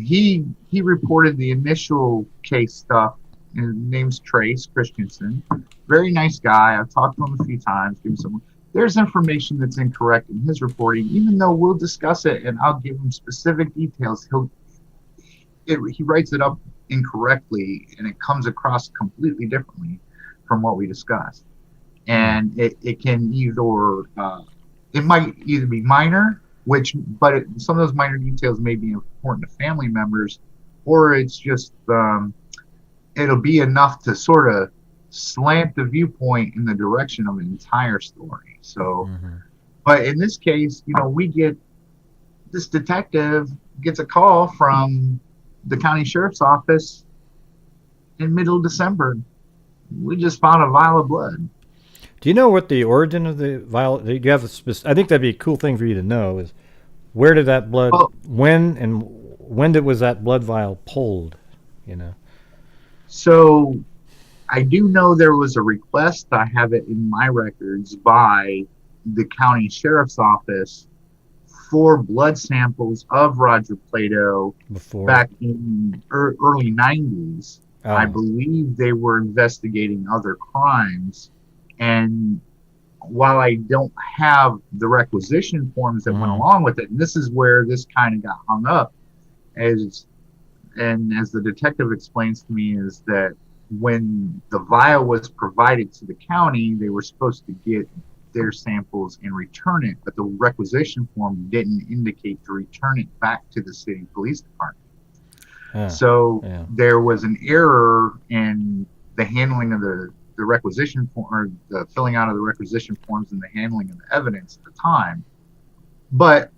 He reported the initial case stuff. His name's Trace Christensen. Very nice guy. I've talked to him a few times. there's information that's incorrect in his reporting, even though we'll discuss it and I'll give him specific details. He writes it up incorrectly and it comes across completely differently from what we discussed. And it can it might either be minor, some of those minor details may be important to family members, or it's just it'll be enough to sort of slant the viewpoint in the direction of an entire story. So, but in this case, this detective gets a call from the county sheriff's office in middle of December. We just found a vial of blood. Do you know what the origin of the vial? Do you have I think that'd be a cool thing for you to know is where did that blood? When was that blood vial pulled? So I do know there was a request. I have it in my records by the county sheriff's office for blood samples of Roger Plato back in early 90s. I believe they were investigating other crimes. And while I don't have the requisition forms that went along with it, and this is where this kind of got hung up, as the detective explains to me, is that when the vial was provided to the county, they were supposed to get their samples and return it, but the requisition form didn't indicate to return it back to the city police department. There was an error in the handling of the requisition form, or the filling out of the requisition forms, and the handling of the evidence at the time. But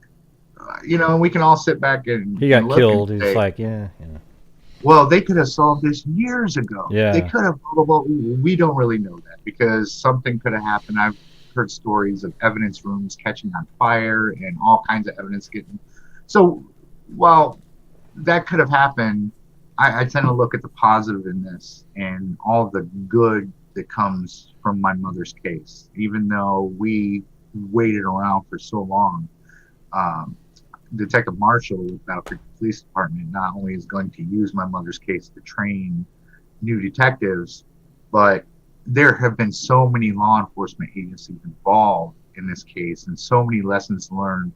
we can all sit back and he got killed. He's like, well, they could have solved this years ago. Yeah. They could have, we don't really know that because something could have happened. I've heard stories of evidence rooms catching on fire and all kinds of evidence getting. So while that could have happened, I tend to look at the positive in this and all the good that comes from my mother's case. Even though we waited around for so long, Detective Marshall with Battlefield Police Department not only is going to use my mother's case to train new detectives, but there have been so many law enforcement agencies involved in this case and so many lessons learned.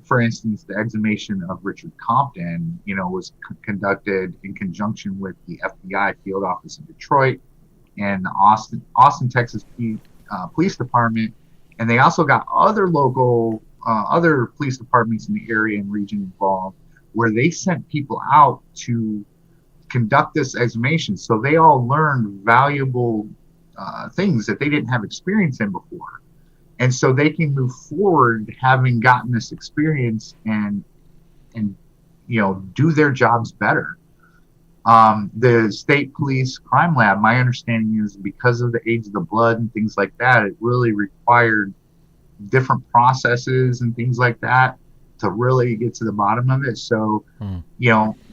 For instance, the exhumation of Richard Compton, was conducted in conjunction with the FBI field office in Detroit and the Austin, Texas Police Department. And they also got other local other police departments in the area and region involved, where they sent people out to conduct this exhumation. So they all learned valuable things that they didn't have experience in before. And so they can move forward having gotten this experience and do their jobs better. The state police crime lab, my understanding is because of the age of the blood and things like that, it really required different processes and things like that to really get to the bottom of it. So,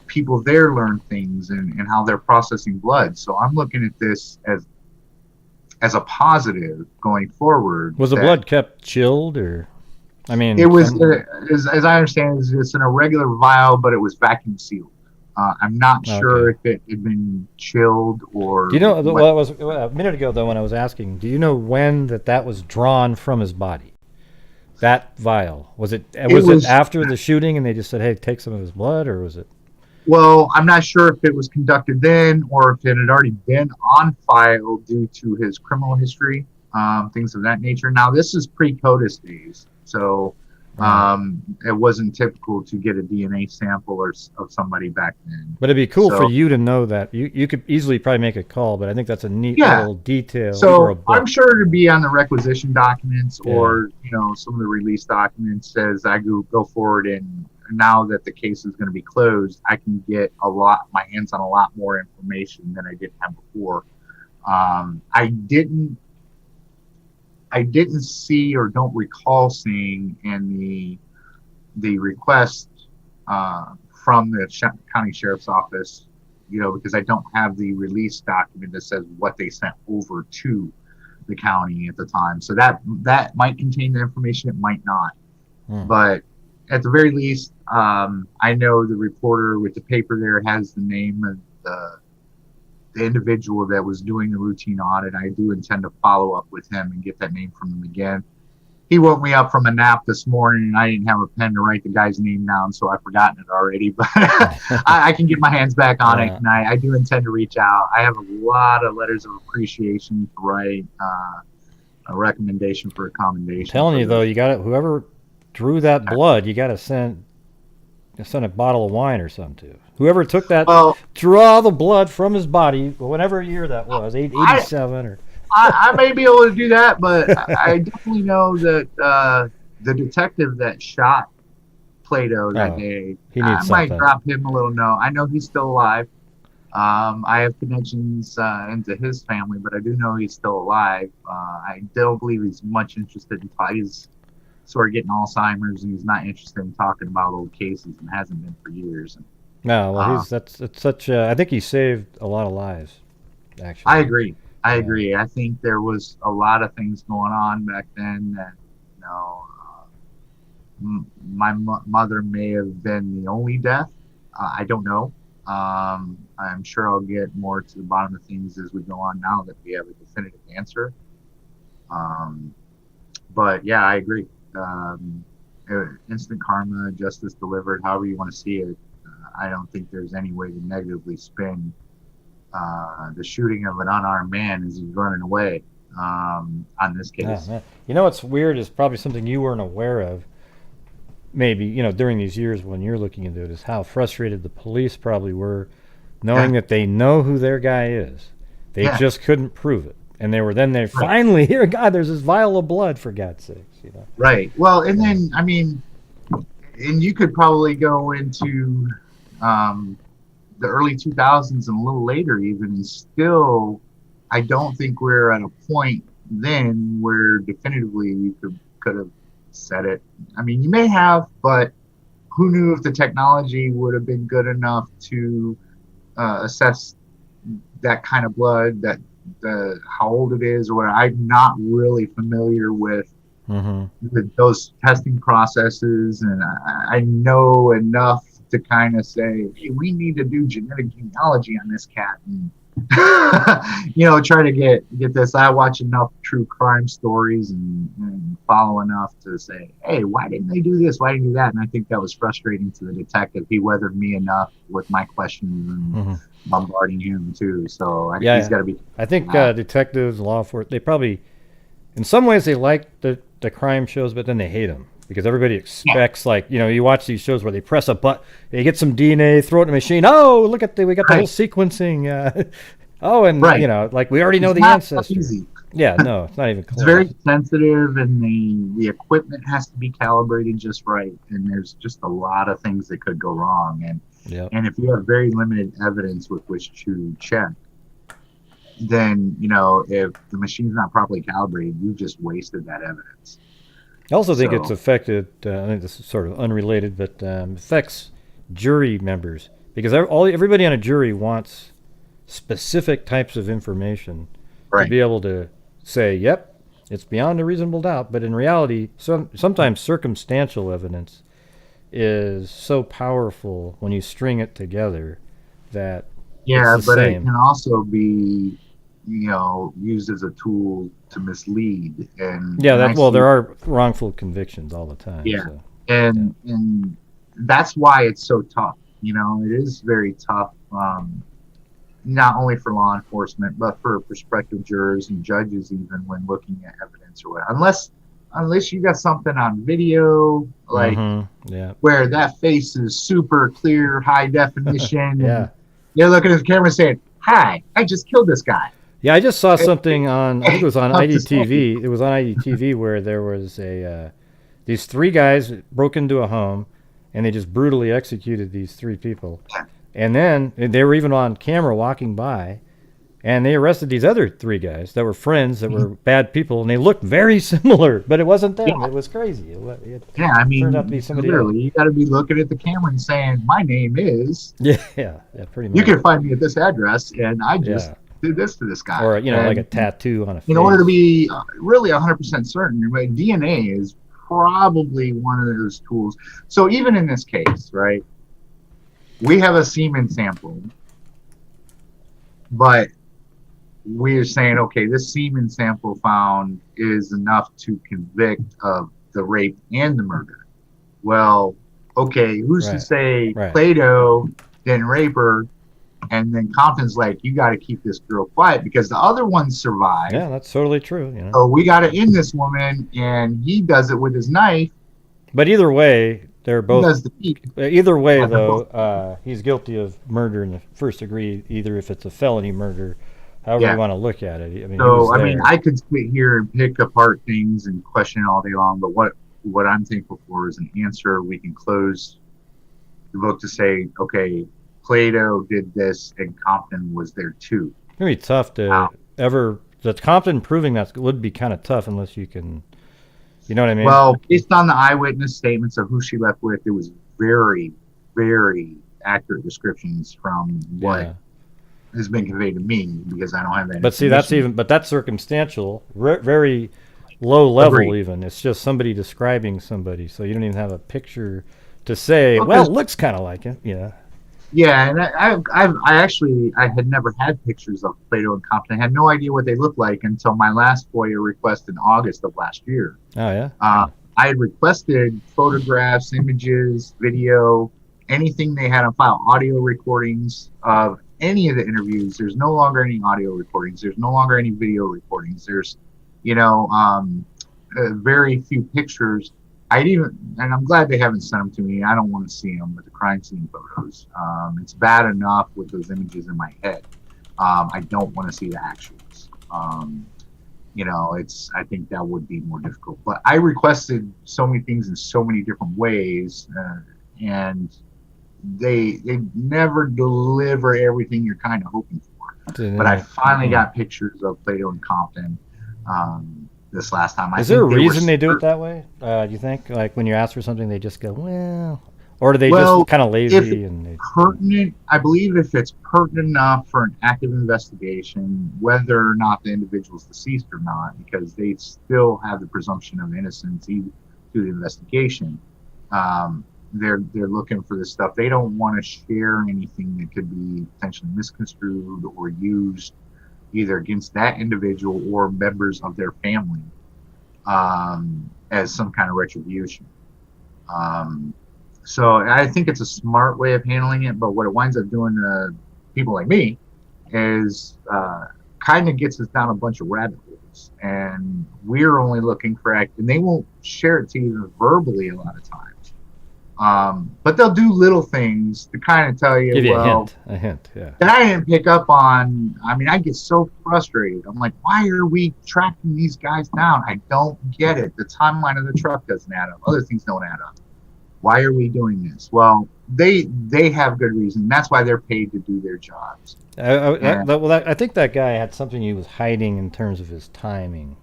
people there learn things and how they're processing blood. So I'm looking at this as a positive going forward. Was the blood kept chilled, or? I mean, it was, as I understand, it's in a regular vial, but it was vacuum sealed. I'm not sure if it had been chilled or. Do you know? Well, it was a minute ago though when I was asking. Do you know when that was drawn from his body? That vial, was it after the shooting and they just said, "Hey, take some of his blood," or was it? Well, I'm not sure if it was conducted then or if it had already been on file due to his criminal history, things of that nature. Now, this is pre-CODIS days, so it wasn't typical to get a DNA sample of somebody back then. But it'd be cool for you to know that. You could easily probably make a call, but I think that's a neat little detail. So I'm sure to be on the requisition documents or some of the release documents as I go forward, and now that the case is going to be closed, I can get my hands on a lot more information than I did have before. I didn't see or don't recall seeing in the request from the county sheriff's office, because I don't have the release document that says what they sent over to the county at the time. So that might contain the information, it might not. But at the very least, I know the reporter with the paper there has the name of the individual that was doing the routine audit. I do intend to follow up with him and get that name from him again. He woke me up from a nap this morning, and I didn't have a pen to write the guy's name down, so I've forgotten it already. But I can get my hands back on it, and I do intend to reach out. I have a lot of letters of appreciation to write, a recommendation for a commendation. I'm telling you, though, you got to, whoever drew that blood, you got to send a bottle of wine or something to. Whoever took that, drew all the blood from his body, whatever year that was, 87 or... I may be able to do that, but I definitely know that the detective that shot Plato that day, I might drop him a little note. I know he's still alive. I have connections into his family, but I do know he's still alive. I don't believe he's much interested in he's sort of getting Alzheimer's, and he's not interested in talking about old cases, and hasn't been for years. No, well, it's such. I think he saved a lot of lives. Actually, I agree. I think there was a lot of things going on back then that, my mother may have been the only death. I don't know. I'm sure I'll get more to the bottom of things as we go on now that we have a definitive answer. But yeah, I agree. Instant karma, justice delivered, however you want to see it. I don't think there's any way to negatively spin the shooting of an unarmed man as he's running away on this case. Oh, you know what's weird is probably something you weren't aware of, maybe, during these years when you're looking into it, is how frustrated the police probably were knowing that they know who their guy is. They just couldn't prove it. And they finally hear, God, there's this vial of blood, for God's sakes. Right. Well, and then, I mean, and you could probably go into the early 2000s and a little later even, and still, I don't think we're at a point then where definitively you could have said it. I mean, you may have, but who knew if the technology would have been good enough to assess that kind of blood, how old it is, or I'm not really familiar with those testing processes, and I know enough to kind of say, hey, we need to do genetic genealogy on this cat, and try to get this. I watch enough true crime stories and follow enough to say, hey, why didn't they do this? Why didn't they do that? And I think that was frustrating to the detective. He weathered me enough with my questions and bombarding him too. So I think he's got to be. I think detectives, law enforcement, they probably, in some ways, they like the crime shows, but then they hate them. Because everybody expects, you watch these shows where they press a button, they get some DNA, throw it in a machine. Oh, look at we got the whole sequencing. We already know the ancestors. Yeah, no, it's not even close. It's very sensitive, and the equipment has to be calibrated just right. And there's just a lot of things that could go wrong. And if you have very limited evidence with which to check, then if the machine's not properly calibrated, you just wasted that evidence. I also think it's affected, I think this is sort of unrelated, but affects jury members. Because everybody on a jury wants specific types of information to be able to say, yep, it's beyond a reasonable doubt. But in reality, sometimes circumstantial evidence is so powerful when you string it together that it's the same. It can also be used as a tool to mislead, and there are wrongful convictions all the time. And that's why it's so tough. It is very tough, not only for law enforcement but for prospective jurors and judges, even when looking at evidence or whatever. Unless you got something on video, where that face is super clear, high definition, and you're looking at the camera saying, "Hi, I just killed this guy." Yeah, I just saw something on, I think it was on IDTV. It was on IDTV where there was these three guys broke into a home, and they just brutally executed these three people. And then they were even on camera walking by, and they arrested these other three guys that were friends, that were bad people, and they looked very similar, but it wasn't them. It was crazy. It turned out to be somebody else. You got to be looking at the camera and saying, "My name is." Yeah, pretty much. You can find me at this address, and I just did this to this guy. Or like a tattoo on a face. In order to be really 100% certain, DNA is probably one of those tools. So even in this case, right, we have a semen sample but we're saying, okay, this semen sample found is enough to convict of the rape and the murder. Well, okay, who's to Right. say Right. Plato didn't rape her? And then Compton's like, you got to keep this girl quiet because the other ones survived. Yeah, that's totally true. You know. So we got to end this woman, and he does it with his knife. But either way, they're He both. does the heat. Either way, Yeah, they're though, both. he's guilty of murder in the first degree. Either if it's a felony murder, however you Yeah. want to look at it. I mean, he was So I mean, there. I could sit here and pick apart things and question all day long, but what I'm thankful for is an answer. We can close the book to say, okay, Plato did this, and Compton was there too. It's gonna be tough to ever. The Compton proving that would be kind of tough unless you can. You know what I mean? Well, based on the eyewitness statements of who she left with, it was very, very accurate descriptions from what Yeah. has been conveyed to me because I don't have that. But see, that's information. even. But that's circumstantial. Very low level. Agreed. Even it's just somebody describing somebody, so you don't even have a picture to say. Well, Well, 'cause- it looks kind of like him. Yeah. yeah, and I actually I had never had pictures of Plato and Compton. I had no idea what they looked like until my last FOIA request in August of last year. Oh yeah. I had requested photographs, images, video, anything they had on file, audio recordings of any of the interviews. There's no longer any audio recordings. There's no longer any video recordings. There's, very few pictures. And I'm glad they haven't sent them to me. I don't want to see them with the crime scene photos. It's bad enough with those images in my head. I don't want to see the actuals. I think that would be more difficult. But I requested so many things in so many different ways, and they never deliver everything you're kind of hoping for. But I finally got pictures of Plato and Compton this last time. Is there a reason they do it that way? Do you think, like when you ask for something, they just go, well, or do they just kind of lazy and pertinent? I believe if it's pertinent enough for an active investigation, whether or not the individual is deceased or not, because they still have the presumption of innocence through the investigation. They're looking for this stuff. They don't want to share anything that could be potentially misconstrued or used either against that individual or members of their family as some kind of retribution. So I think it's a smart way of handling it, but what it winds up doing to people like me is kind of gets us down a bunch of rabbit holes, and we're only looking for and they won't share it to you verbally a lot of times. But they'll do little things to kind of tell you, give you well, a hint, yeah. that I didn't pick up on. I mean, I get so frustrated. I'm like, why are we tracking these guys down? I don't get it. The timeline of the truck doesn't add up. Other things don't add up. Why are we doing this? Well, they have good reason. That's why they're paid to do their jobs. I think that guy had something he was hiding in terms of his timing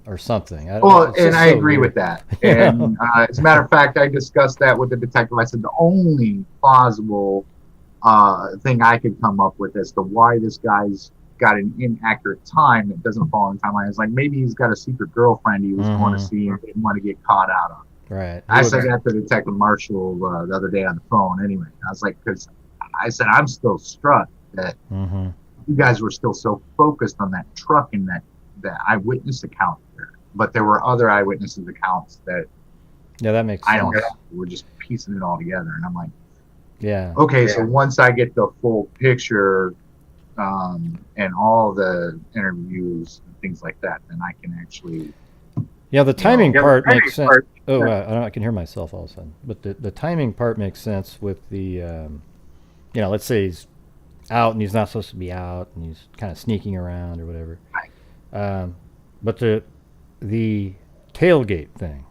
or something. I agree with that. And as a matter of fact, I discussed that with the detective. I said the only plausible thing I could come up with as to why this guy's got an inaccurate time that doesn't fall in timeline is like maybe he's got a secret girlfriend he was going to see and didn't want to get caught out of. Right. I said that to Detective Marshall the other day on the phone. Anyway, I was like, because I said I'm still struck that you guys were still so focused on that truck and that eyewitness account there, but there were other eyewitnesses accounts that that makes sense. We're just piecing it all together, and I'm like, okay. So once I get the full picture and all the interviews and things like that, then I can actually. Yeah, the timing part makes sense. I can hear myself all of a sudden. But the timing part makes sense with the, let's say he's out and he's not supposed to be out and he's kind of sneaking around or whatever. Right. But the tailgate thing.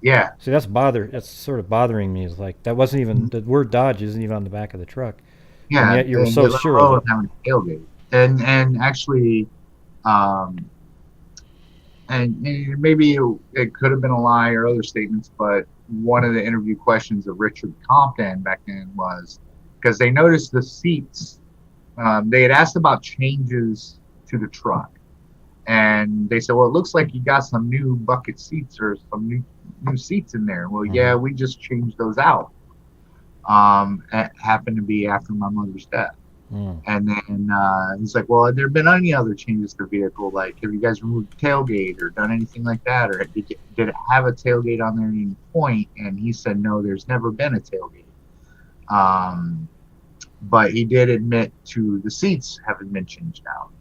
Yeah. See, that's sort of bothering me. Is like that wasn't even the word Dodge isn't even on the back of the truck. Yeah. And yet you were so sure of having a tailgate, and actually. And maybe it could have been a lie or other statements, but one of the interview questions of Richard Compton back then was because they noticed the seats. They had asked about changes to the truck, and they said, "Well, it looks like you got some new bucket seats or some new seats in there." Well, yeah, we just changed those out. It happened to be after my mother's death. And then he's like, well, have there been any other changes to the vehicle? Like, have you guys removed the tailgate or done anything like that? Or did it have a tailgate on there at any point? And he said, no, there's never been a tailgate. But he did admit to the seats having been changed out,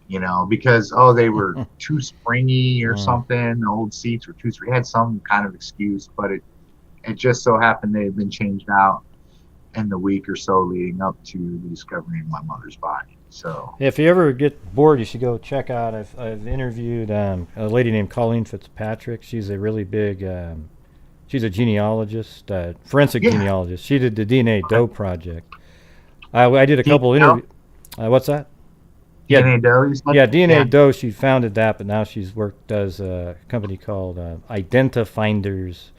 you know, because, they were too springy or something. The old seats were too springy. He had some kind of excuse, but it just so happened they had been changed out in the week or so leading up to the discovery of my mother's body. So if you ever get bored, you should go check out. I've interviewed a lady named Colleen Fitzpatrick. She's a really big. She's a genealogist, forensic genealogist. She did the DNA Doe project. I did a couple interviews. What's that? DNA Doe. Yeah, DNA Doe. She founded that, but now she's does a company called Identifinders,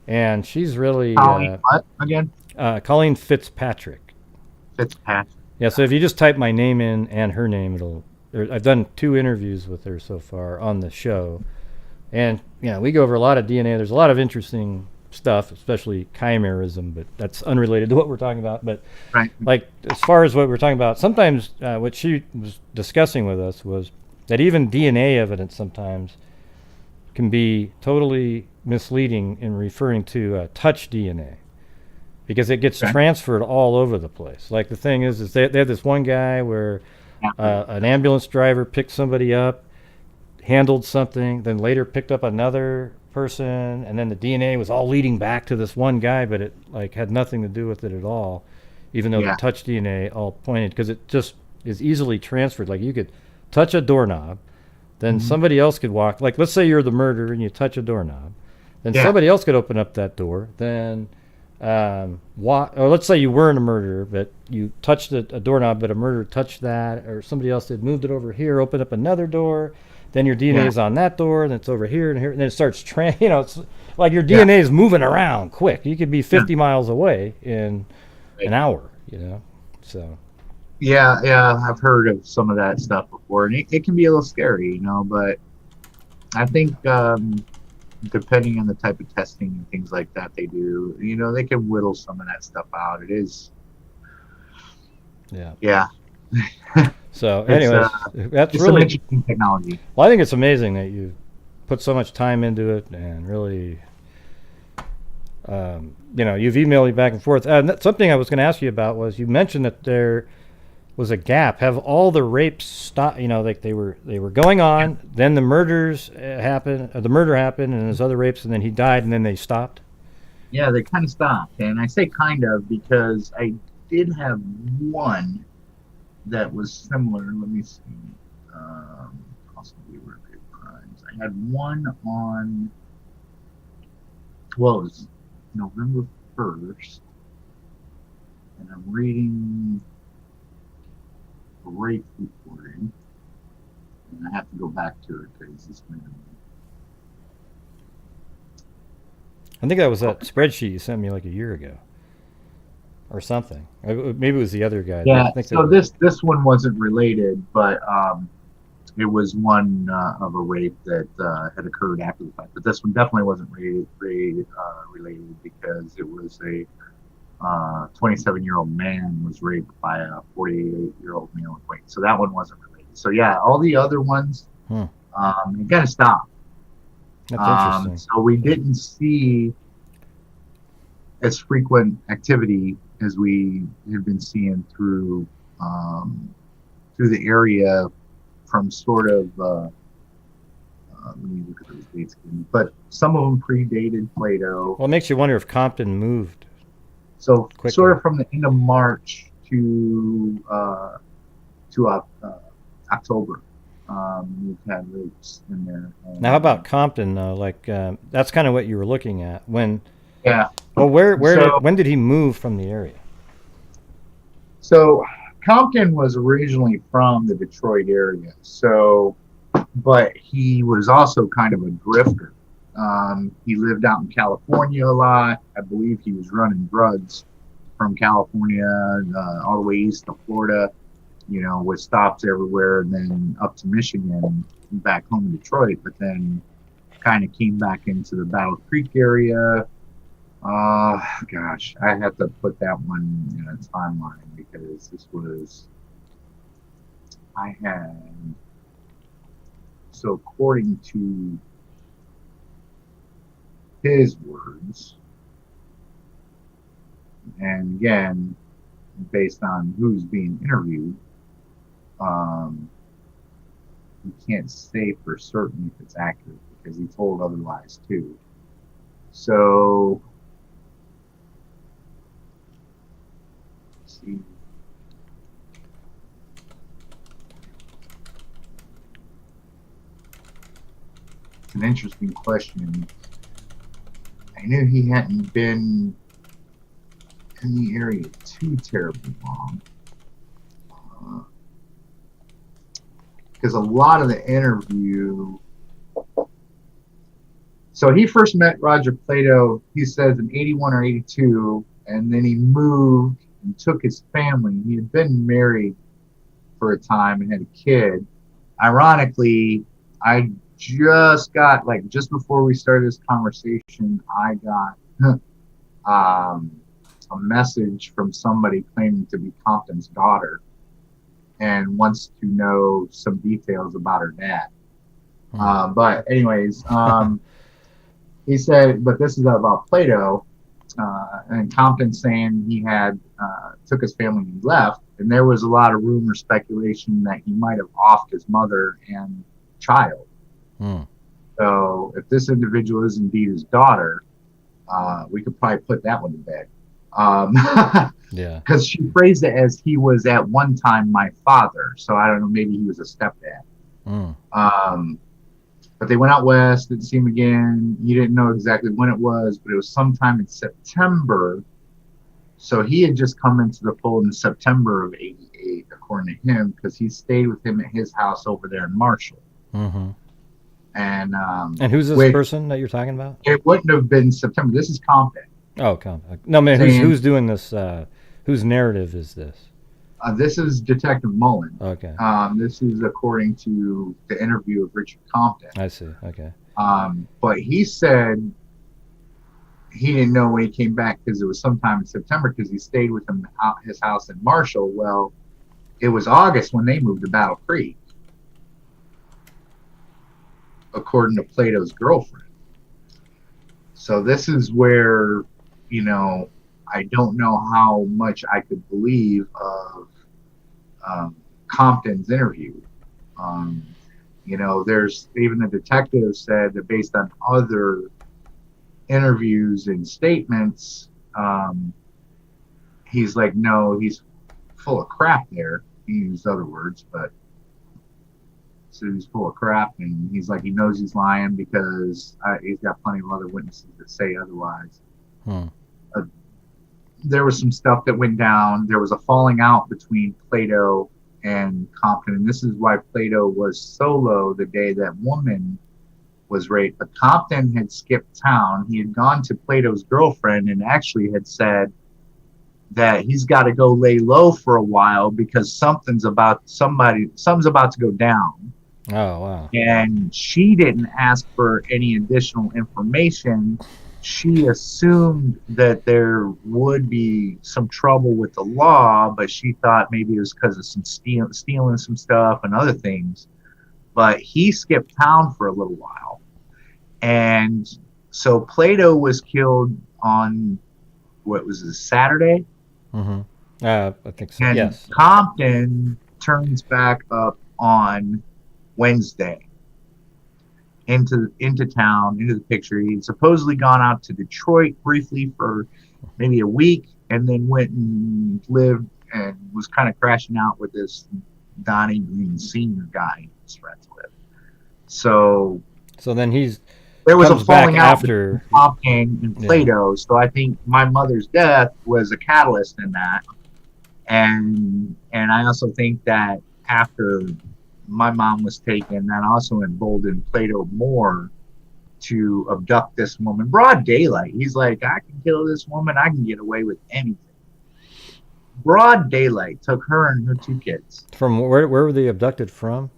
and she's really what again? Colleen Fitzpatrick. Fitzpatrick. Yeah, so if you just type my name in and her name, I've done 2 interviews with her so far on the show, and we go over a lot of DNA. There's a lot of interesting stuff, especially chimerism, but that's unrelated to what we're talking about. But like as far as what we're talking about, sometimes what she was discussing with us was that even DNA evidence sometimes can be totally misleading in referring to touch DNA. Because it gets transferred all over the place. Like the thing is they have this one guy where an ambulance driver picked somebody up, handled something, then later picked up another person, and then the DNA was all leading back to this one guy, but it like had nothing to do with it at all, even though the touch DNA all pointed, because it just is easily transferred. Like you could touch a doorknob, then somebody else could walk. Like let's say you're the murderer and you touch a doorknob, then somebody else could open up that door, then. Or let's say you weren't a murderer, but you touched a doorknob, but a murderer touched that, or somebody else had moved it over here, opened up another door, then your DNA is on that door, and it's over here and here, and then it starts it's like your DNA is moving around quick. You could be 50 miles away in an hour, so. Yeah, I've heard of some of that stuff before, and it can be a little scary, but I think, depending on the type of testing and things like that they do, they can whittle some of that stuff out. It is. Yeah. So anyways, that's really some interesting technology. Well, I think it's amazing that you put so much time into it and really, you've emailed me back and forth. Something I was going to ask you about was you mentioned that there was a gap. Have all the rapes stopped? Like they were going on. Then the murders happened. The murder happened, and there's other rapes, and then he died, and then they stopped. Yeah, they kind of stopped, and I say kind of because I did have one that was similar. Let me see. Possibly repeated crimes. I had one on. Well, it was November 1st, and I'm reading. Rape reporting, and I have to go back to it because it's been. I think that was that spreadsheet you sent me like a year ago, or something. Maybe it was the other guy. Yeah. So this one wasn't related, but it was one of a rape that had occurred after the fact. But this one definitely wasn't related because it was a 27-year-old man was raped by a 48-year-old male acquaintance. So that one wasn't related. So yeah, all the other ones, it kind of stopped. That's interesting. So we didn't see as frequent activity as we had been seeing through the area from sort of. Let me look at those dates again. But some of them predated Plato. Well, it makes you wonder if Compton moved. So quickly. Sort of from the end of March to October, we've had rapes in there. Now, how about Compton though? Like that's kind of what you were looking at when. Yeah. Well, when did he move from the area? So Compton was originally from the Detroit area. But he was also kind of a drifter. He lived out in California a lot. I believe he was running drugs from California all the way east to Florida, with stops everywhere, and then up to Michigan, back home in Detroit. But then kind of came back into the Battle Creek area, Gosh, I had to put that one in a timeline because this was, I had, so according to his words, and again, based on who's being interviewed, you can't say for certain if it's accurate because he told otherwise too. So, let's see. It's an interesting question. I knew he hadn't been in the area too terribly long. Because a lot of the interview, so he first met Roger Plato, he says in 81 or 82, and then he moved and took his family. He had been married for a time and had a kid. Ironically, I just got, like, just before we started this conversation, I got a message from somebody claiming to be Compton's daughter and wants to know some details about her dad. But anyways, he said, but this is about Plato, and Compton saying he had took his family and he left, and there was a lot of rumor speculation that he might have offed his mother and child. So if this individual is indeed his daughter, we could probably put that one to bed. Yeah. Because she phrased it as he was at one time my father. So I don't know, maybe he was a stepdad. But they went out west, didn't see him again. He didn't know exactly when it was, but it was sometime in September. So he had just come into the fold in September of 88, according to him, because he stayed with him at his house over there in Marshall. And who's this person that you're talking about? It wouldn't have been September. This is Compton. Oh, Compton. No, man, who's doing this? Whose narrative is this? This is Detective Mullen. Okay. This is according to the interview of Richard Compton. I see. Okay. But he said he didn't know when he came back because it was sometime in September because he stayed with him at his house in Marshall. Well, it was August when they moved to Battle Creek, according to Plato's girlfriend. So this is where, I don't know how much I could believe of Compton's interview. There's even the detective said that based on other interviews and statements, he's like, no, he's full of crap there. He used other words, but so he's full of crap, and he's like, he knows he's lying because he's got plenty of other witnesses that say otherwise. There was some stuff that went down. There was a falling out between Plato and Compton, and this is why Plato was solo the day that woman was raped. But Compton had skipped town. He had gone to Plato's girlfriend and actually had said that he's got to go lay low for a while because something's about to go down. Oh, wow. And she didn't ask for any additional information. She assumed that there would be some trouble with the law, but she thought maybe it was because of some stealing some stuff and other things. But he skipped town for a little while. And so Plato was killed on, what was it, Saturday? I think so, and yes. Compton turns back up on Wednesday into town, into the picture. He'd supposedly gone out to Detroit briefly for maybe a week and then went and lived and was kind of crashing out with this Donnie Green Sr. guy he was friends with. So then there was a falling out after between Compton and Plato. Yeah. So I think my mother's death was a catalyst in that. And I also think that after my mom was taken, that also emboldened Plato more to abduct this woman. Broad daylight. He's like, I can kill this woman. I can get away with anything. Broad daylight. Took her and her two kids. From where were they abducted from?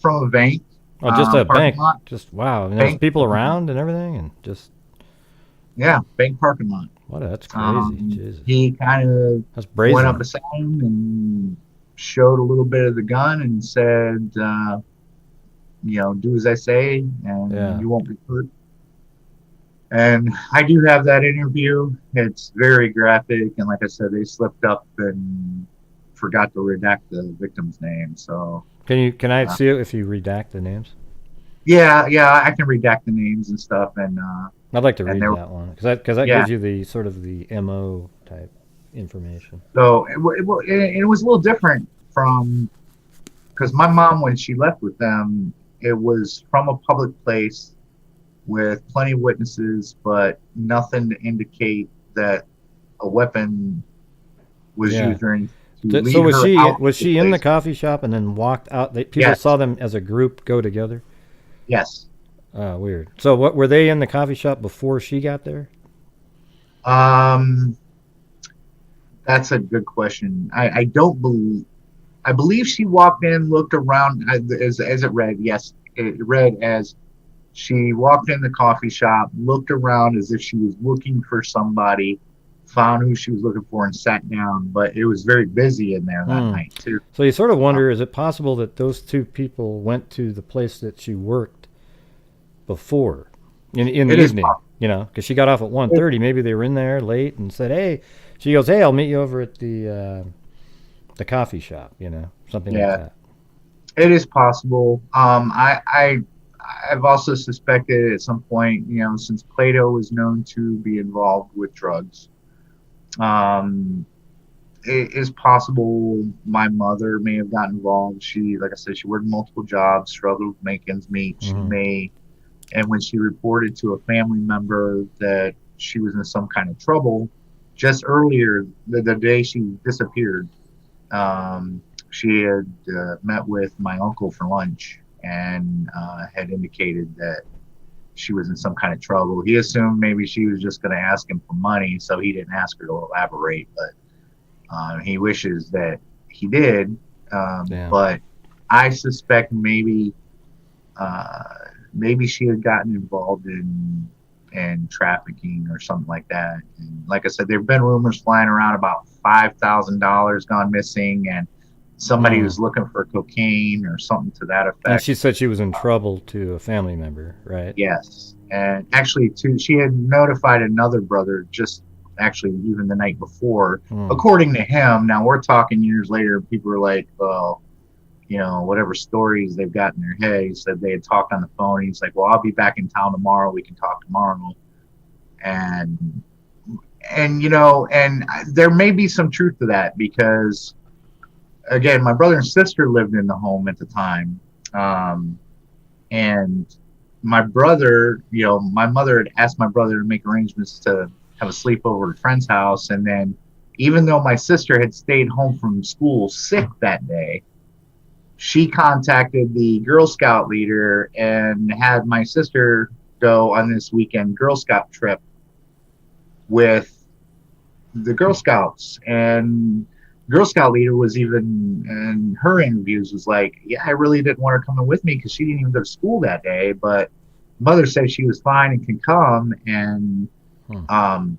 From a bank. Oh, just a bank. Lot. Just wow. And there's people around and everything, and just. Yeah, bank parking lot. What? That's crazy. Jesus. He kind of That's went up brazen. beside him and showed a little bit of the gun and said, do as I say and Yeah. you won't be hurt. And I do have that interview. It's very graphic. And like I said, they slipped up and forgot to redact the victim's name. So, Can I uh, see it if you redact the names? yeah, I can redact the names and stuff. I'd like to And read there, that one because that yeah. gives you the sort of the MO type information. So it was a little different from because my mom, when she left with them, it was from a public place with plenty of witnesses, but nothing to indicate that a weapon was Yeah. used or anything to So lead was her she out of was the she in the place. coffee shop and then walked out? People Yes, saw them as a group go together. yes. Oh, weird. So what were they in the coffee shop before she got there? Um, that's a good question. I don't believe. I believe she walked in, looked around as it read. Yes, it read as she walked in the coffee shop, looked around as if she was looking for somebody, found who she was looking for, and sat down. But it was very busy in there that Hmm. night too. So you sort of Uh, wonder: is it possible that those two people went to the place that she worked before, in the it is evening? possible. Because she got off at 1:30. Maybe they were in there late and said, "Hey," she goes, "Hey, I'll meet you over at the coffee shop." Something like Yeah, that. it is possible. I've also suspected at some point, since Plato was known to be involved with drugs, um, it is possible my mother may have gotten involved. She, like I said, she worked multiple jobs, struggled to make ends meet. Hmm. And when she reported to a family member that she was in some kind of trouble, just earlier, the day she disappeared, she had met with my uncle for lunch and had indicated that she was in some kind of trouble. He assumed maybe she was just going to ask him for money, so he didn't ask her to elaborate. But he wishes that he did. Yeah. But I suspect uh, maybe she had gotten involved in trafficking or something like that. And like I said, there have been rumors flying around about $5,000 gone missing, and somebody Hmm. was looking for cocaine or something to that And effect. she said she was in trouble to a family member, right? Yes, and actually, too, she had notified another brother just actually even the night before. Hmm. According to him, now we're talking years later. People are like, "Well, whatever stories they've got in their head." He said they had talked on the phone. He's like, "Well, I'll be back in town tomorrow. We can talk tomorrow." And and there may be some truth to that because again, my brother and sister lived in the home at the time, and my brother, my mother had asked my brother to make arrangements to have a sleepover at a friend's house, and then even though my sister had stayed home from school sick that day, she contacted the Girl Scout leader and had my sister go on this weekend Girl Scout trip with the Girl Scouts. And Girl Scout leader was even in her interviews was like, "Yeah, I really didn't want her coming with me because she didn't even go to school that day, but mother said she was fine and can come." And Hmm. um,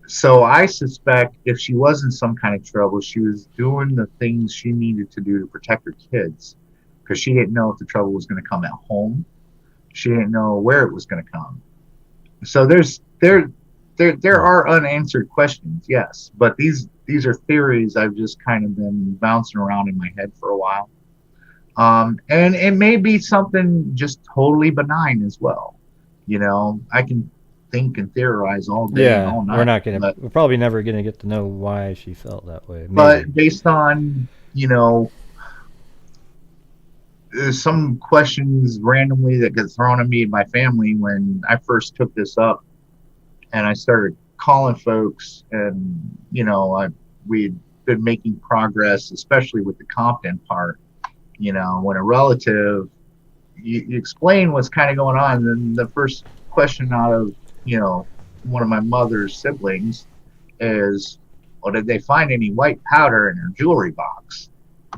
so I suspect if she was in some kind of trouble, she was doing the things she needed to do to protect her kids because she didn't know if the trouble was going to come at home. She didn't know where it was going to come. So there Hmm. are unanswered questions, yes, but these are theories I've just kind of been bouncing around in my head for a while. And it may be something just totally benign as well. I can think and theorize all day and Yeah, all we're night, not gonna. but We're probably never gonna get to know why she felt that way. Maybe. but based on some questions randomly that get thrown at me and my family when I first took this up and I started calling folks, and we'd been making progress, especially with the Compton part. When a relative, you explain what's kind of going on, and then the first question out of one of my mother's siblings is, "Well, did they find any white powder in her jewelry box?"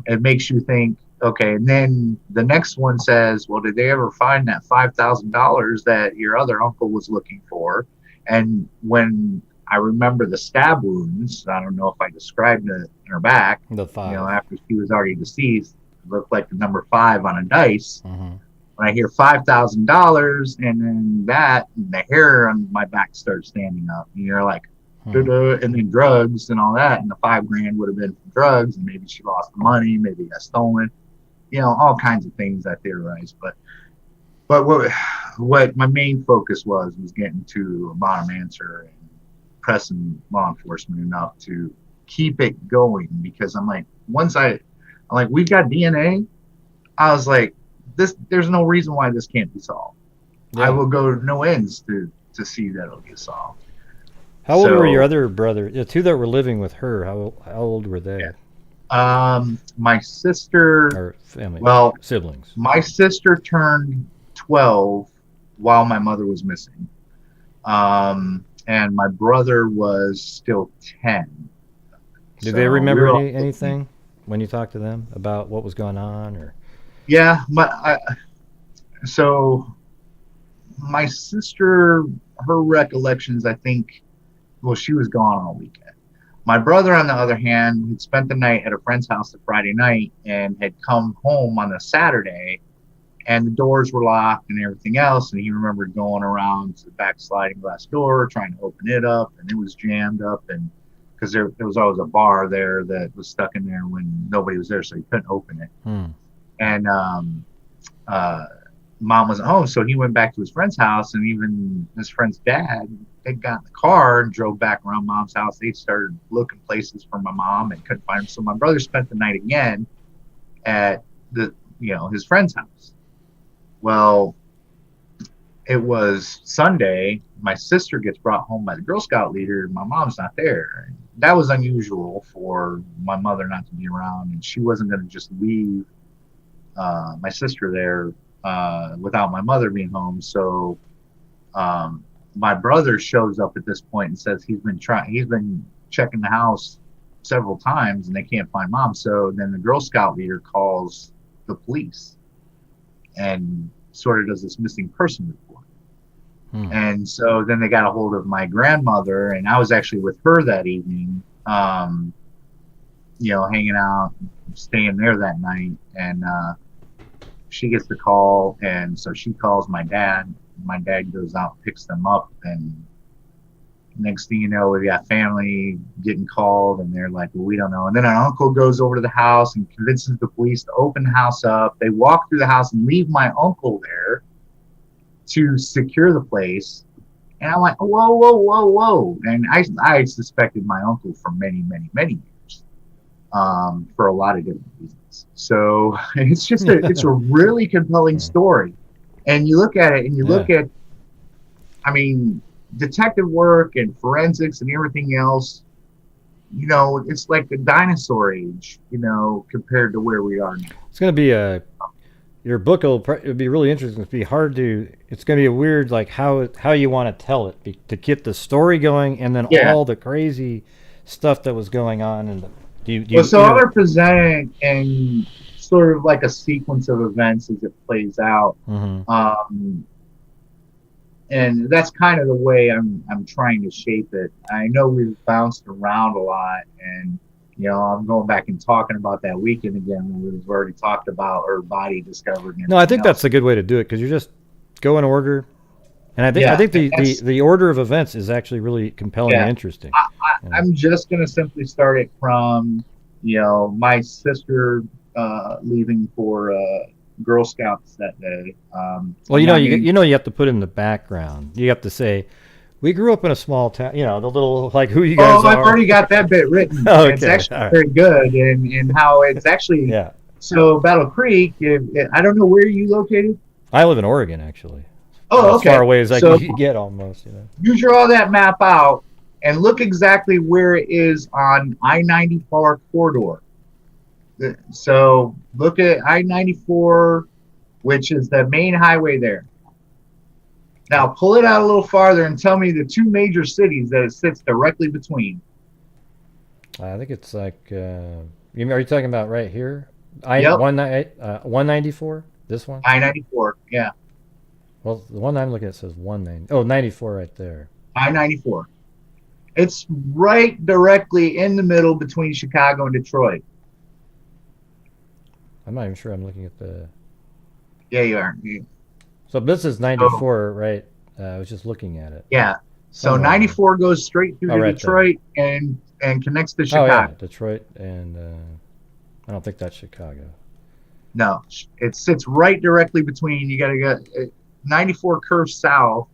It makes you think, okay. And then the next one says, "Well, did they ever find that $5,000 that your other uncle was looking for?" And when I remember the stab wounds, I don't know if I described it in her back, The 5. after she was already deceased, it looked like the number 5 on a dice. Mm-hmm. When I hear $5,000 and then that, and the hair on my back starts standing up, and you're like, and then drugs and all that, and the $5,000 would have been from drugs, and maybe she lost the money, maybe it got stolen, all kinds of things I theorized. But what my main focus was getting to a bottom answer and pressing law enforcement enough to keep it going, because I'm like, we've got DNA. I was like, there's no reason why this can't be solved. Yeah. I will go no ends to see that it'll get solved. How old were your other brother? The 2 that were living with her, how old were they? Yeah. My sister, or family, siblings. My sister turned 12 while my mother was missing. And my brother was still 10. Did they remember anything when you talked to them about what was going on, or? Yeah, so my sister, her recollections, I think, she was gone all weekend. My brother, on the other hand, had spent the night at a friend's house the Friday night and had come home on the Saturday, and the doors were locked and everything else, and he remembered going around to the back sliding glass door, trying to open it up, and it was jammed up, and because there was always a bar there that was stuck in there when nobody was there, so he couldn't open it. And mom wasn't home, so he went back to his friend's house, and even his friend's dad, they got in the car and drove back around mom's house. They started looking places for my mom and couldn't find him. So my brother spent the night again at his friend's house. Well, it was Sunday. My sister gets brought home by the Girl Scout leader. My mom's not there. That was unusual for my mother not to be around, and she wasn't going to just leave my sister there without my mother being home. So my brother shows up at this point and says he's been checking the house several times and they can't find mom. So then the Girl Scout leader calls the police and sort of does this missing person report. And so then they got a hold of my grandmother, and I was actually with her that evening, hanging out, staying there that night. And she gets the call, and so she calls my dad. My dad goes out, picks them up, and next thing you know, we got family getting called, and they're like, well, we don't know. And then our uncle goes over to the house and convinces the police to open the house up. They walk through the house and leave my uncle there to secure the place. And I'm like, whoa. And I suspected my uncle for many, many, many years, for a lot of different reasons. So it's just it's a really compelling story. And you look at it and you look at, detective work and forensics and everything else, it's like the dinosaur age, compared to where we are now. It's going to be your book it'll be really interesting. It's going to be a weird, like how you want to tell it to get the story going, and then all the crazy stuff that was going on. And I'm going to present it in sort of like a sequence of events as it plays out. And that's kind of the way I'm trying to shape it. I know we've bounced around a lot, and I'm going back and talking about that weekend again when we've already talked about her body discovered. No, I think that's a good way to do it, because you just go in order, and I think the order of events is actually really compelling and interesting. I'm just going to simply start it from my sister leaving for Girl Scouts that day. You have to put in the background. You have to say, we grew up in a small town, the little, like, who you guys are. I've already got that bit written. Okay. It's actually very good, and how it's actually, so Battle Creek, I don't know where you located. I live in Oregon, actually. Oh, okay. As far away as I can get, almost. You draw that map out and look exactly where it is on I-94 corridor. So look at I-94, which is the main highway there. Now pull it out a little farther and tell me the two major cities that it sits directly between. I think it's like, are you talking about right here? 194? This one? I-94, yeah. Well, the one I'm looking at says 190. Oh, 94 right there. I-94. It's right directly in the middle between Chicago and Detroit. I'm not even sure I'm looking at the... Yeah, you are. So this is 94, right? I was just looking at it. Yeah. So Somewhere. 94 goes straight through to right Detroit and connects to Chicago. Oh, yeah, Detroit, and I don't think that's Chicago. No, it sits right directly between. You got to get 94 curves south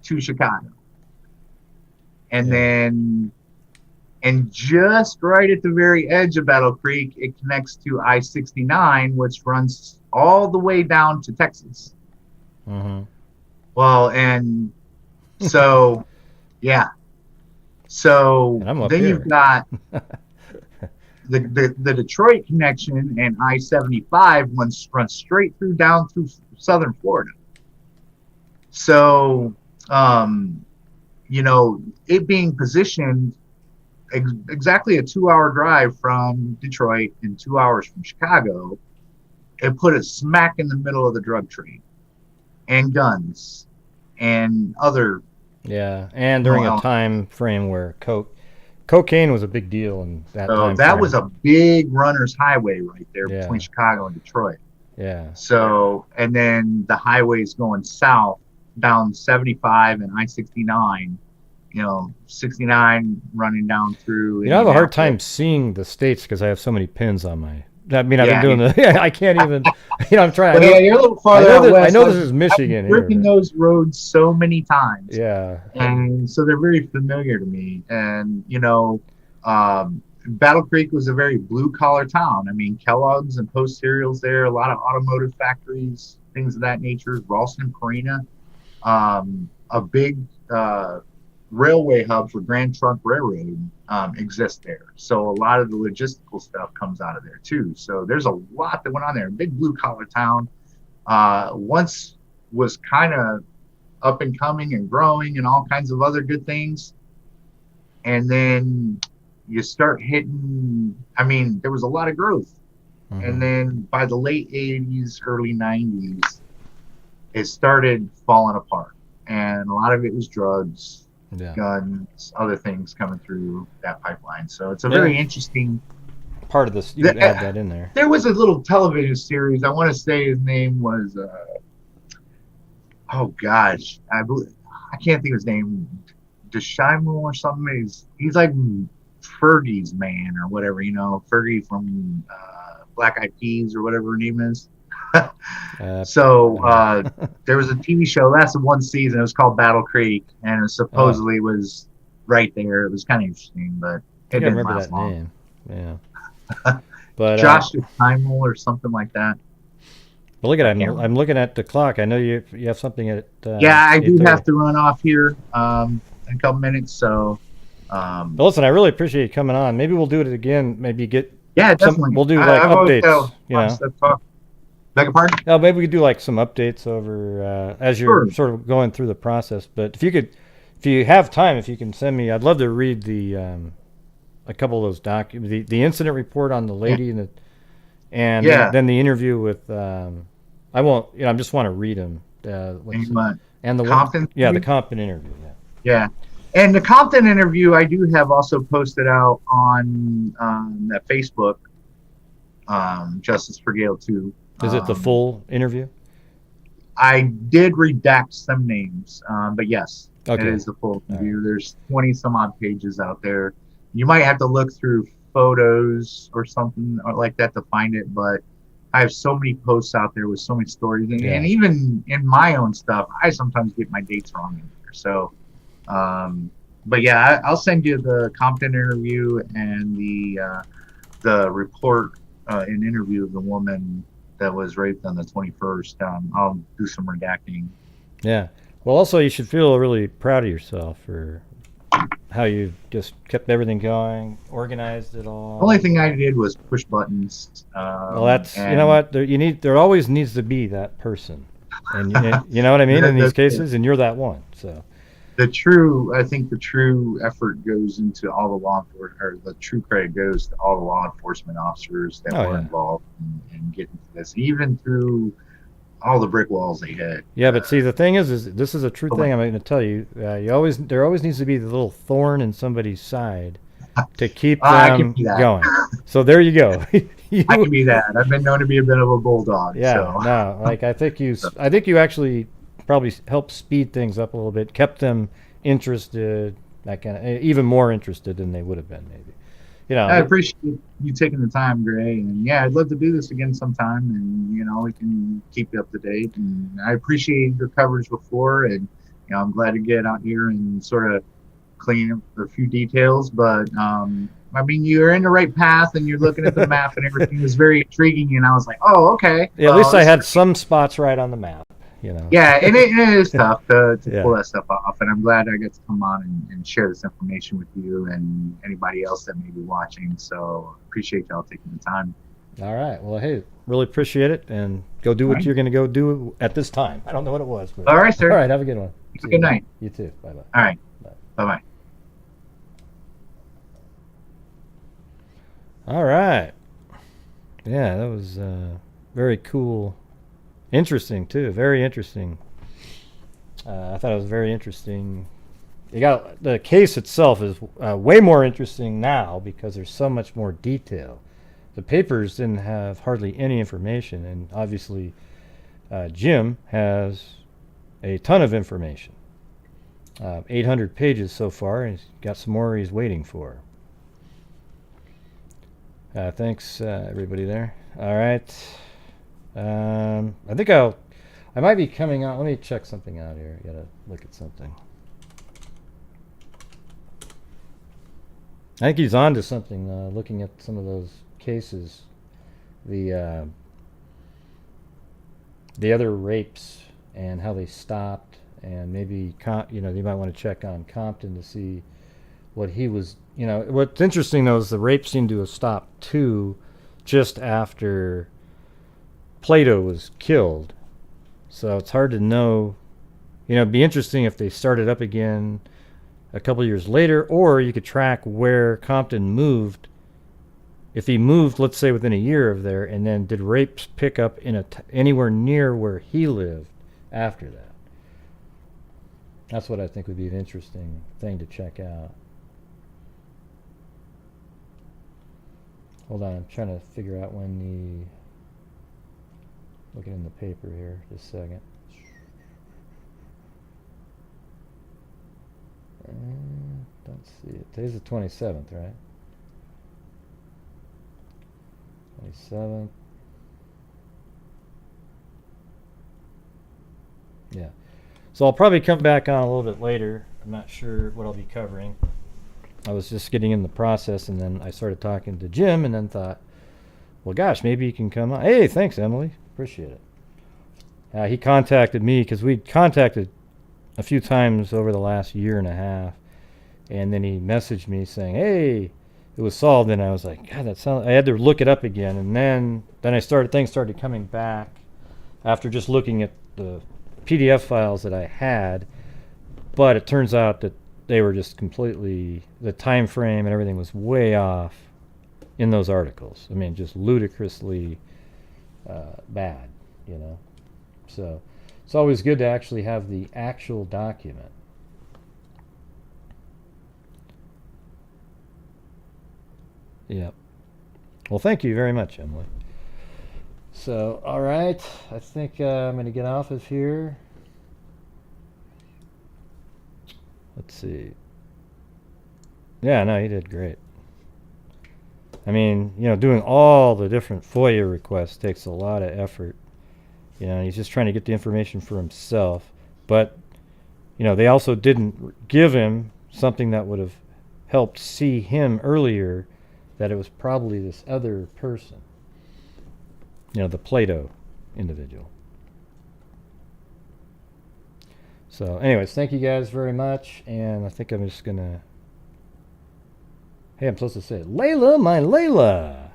to Chicago, and then just right at the very edge of Battle Creek, it connects to I-69, which runs all the way down to Texas. Mm-hmm. Well, and so yeah, so then you've got the Detroit connection, and I-75 runs straight through down through southern Florida. So, you know, it being positioned exactly a 2-hour drive from Detroit and 2 hours from Chicago, it put it smack in the middle of the drug trade and guns and other. Yeah, and during a time frame where cocaine was a big deal in that time that frame. was a big runner's highway right there between Chicago and Detroit. Yeah. So, and then the highways going south down 75 and I-69, you know, 69 running down through. You know, I have a hard time seeing the states because I have so many pins on my... I mean, I've been doing the... I can't even... You know, I'm trying... Well, you're a little farther out west. I know this is Michigan. I've driven those roads so many times. Yeah. And so they're very familiar to me. And, you know, Battle Creek was a very blue-collar town. I mean, Kellogg's and Post Cereals there, a lot of automotive factories, things of that nature. Ralston Purina, a big railway hub for Grand Trunk Railroad exists there. So a lot of the logistical stuff comes out of there too. So there's a lot that went on there. A big blue-collar town. Once was kind of up and coming and growing and all kinds of other good things. And then you start hitting, I mean, there was a lot of growth. Mm-hmm. And then by the late 80s, early 90s, it started falling apart. And a lot of it was drugs, guns, other things coming through that pipeline. So it's a very interesting part of this. You could add that in there. There was a little television series. I want to say his name was, oh gosh, I can't think of his name. Deshimu or something. He's like Fergie's man or whatever, you know, Fergie from Black Eyed Peas or whatever her name is. So there was a TV show, lasted one season. It was called Battle Creek, and it supposedly was right there. It was kind of interesting, but it didn't last long. Name. Yeah. But Josh Timel or something like that. But look at it. I'm looking at the clock. I know you have something at. Yeah, I do have to run off here in a couple minutes. So. But listen, I really appreciate you coming on. Maybe we'll do it again. Maybe get. Yeah, definitely. We'll do like updates. You know. Beg your pardon? Yeah, maybe we could do like some updates over as you're sort of going through the process. But if you have time, if you can send me, I'd love to read the a couple of those the incident report on the lady and then the interview with I won't, you know, I just want to read them. And the Compton? The Compton interview. Yeah. And the Compton interview, I do have also posted out on that Facebook, Justice for Gail too. Is it the full interview? I did redact some names, but yes, it is the full interview. Right. There's 20 some odd pages out there. You might have to look through photos or something like that to find it, but I have so many posts out there with so many stories, and even in my own stuff, I sometimes get my dates wrong in there. So, but yeah, I'll send you the Compton interview and the report and interview of the woman that was raped on the 21st. I'll do some redacting. Yeah. Well, also you should feel really proud of yourself for how you just kept everything going, organized it all. The only thing I did was push buttons. Well, that's, you know what, there always needs to be that person, and you know what I mean, in these cases, and you're that one. So I think the true effort goes into all the law enforcement, or the true credit goes to all the law enforcement officers that were involved in getting to this, even through all the brick walls they had. Yeah, but see, the thing is this is a true thing I'm going to tell you. There always needs to be the little thorn in somebody's side to keep I can them be that. going. So there you go. I can be that. I've been known to be a bit of a bulldog. Yeah, so. no, like I think you actually probably helped speed things up a little bit, kept them interested, that kind of, even more interested than they would have been maybe. You know, I appreciate you taking the time, Gray, and yeah, I'd love to do this again sometime, and we can keep you up to date. And I appreciate your coverage before, and I'm glad to get out here and sort of clean up a few details. But I mean, you're in the right path, and you're looking at the map, and everything was very intriguing. And I was like, oh, okay. Yeah, at least I had some spots right on the map. Yeah, and it is tough to pull that stuff off, and I'm glad I get to come on and share this information with you and anybody else that may be watching. So appreciate y'all taking the time. All right. Well, hey, really appreciate it, and go do what you're going to go do at this time. I don't know what it was. But... All right, sir. All right, have a good one. Good night. You too. Bye-bye. All right. Bye-bye. All right. Yeah, that was very cool. Interesting too, very interesting. I thought it was very interesting. The case itself is way more interesting now because there's so much more detail. The papers didn't have hardly any information, and obviously Jim has a ton of information. 800 pages so far, and he's got some more he's waiting for. Thanks, everybody there. All right. I think I might be coming out. Let me check something out here. I gotta look at something. I think he's on to something, looking at some of those cases. The other rapes and how they stopped, and maybe, they might want to check on Compton to see what he was, what's interesting though is the rape seemed to have stopped too just after Plato was killed. So it's hard to know. It'd be interesting if they started up again a couple years later, or you could track where Compton moved. If he moved, let's say within a year of there, and then did rapes pick up in anywhere near where he lived after that? That's what I think would be an interesting thing to check out. Hold on, I'm trying to figure out when the... Looking in the paper here, just a second. Don't see it. Today's the 27th, right? 27th. Yeah. So I'll probably come back on a little bit later. I'm not sure what I'll be covering. I was just getting in the process, and then I started talking to Jim, and then thought, well, gosh, maybe he can come on. Hey, thanks, Emily. Appreciate it. He contacted me because we'd contacted a few times over the last year and a half, and then he messaged me saying, hey, it was solved. And I was like, God, I had to look it up again. And then things started coming back after just looking at the PDF files that I had, but it turns out that they were just completely, the time frame and everything was way off in those articles. I mean, just ludicrously bad, So it's always good to actually have the actual document. Yep. Well, thank you very much, Emily. So, all right. I think I'm going to get off of here. Let's see. Yeah, no, he did great. I mean, doing all the different FOIA requests takes a lot of effort. He's just trying to get the information for himself. But, they also didn't give him something that would have helped see him earlier, that it was probably this other person. The Plato individual. So, anyways, thank you guys very much. And I think I'm just going to... Hey, I'm supposed to say, Layla, my Layla.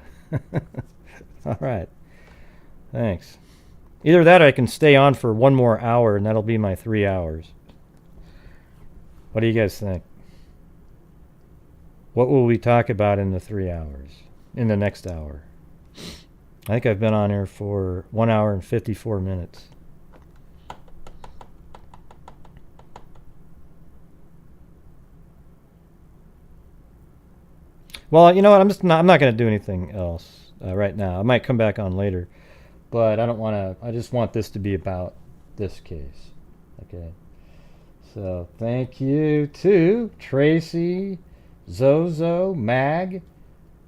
All right. Thanks. Either that or I can stay on for one more hour, and that'll be my 3 hours. What do you guys think? What will we talk about in the 3 hours? In the next hour? I think I've been on here for 1 hour and 54 minutes. Well, you know what? I'm not going to do anything else right now. I might come back on later, but I don't want to. I just want this to be about this case. Okay. So thank you to Tracy, Zozo, Mag,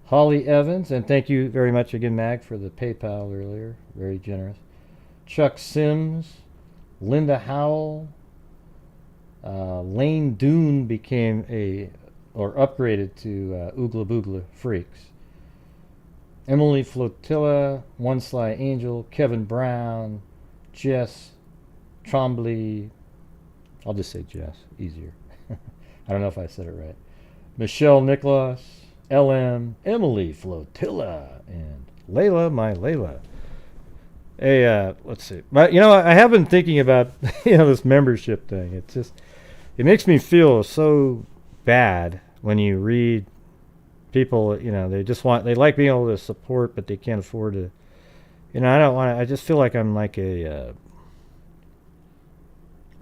Holly Evans, and thank you very much again, Mag, for the PayPal earlier. Very generous. Chuck Sims, Linda Howell, Lane Dune became upgraded to Oogla Boogla Freaks. Emily Flotilla, One Sly Angel, Kevin Brown, Jess Trombley. I'll just say Jess, easier. I don't know if I said it right. Michelle Nicholas, LM, Emily Flotilla, and Layla, my Layla. Hey, let's see. But, you know, I have been thinking about, this membership thing. It's just, it makes me feel so bad when you read people, they like being able to support, but they can't afford to, I don't want to, I just feel like I'm like a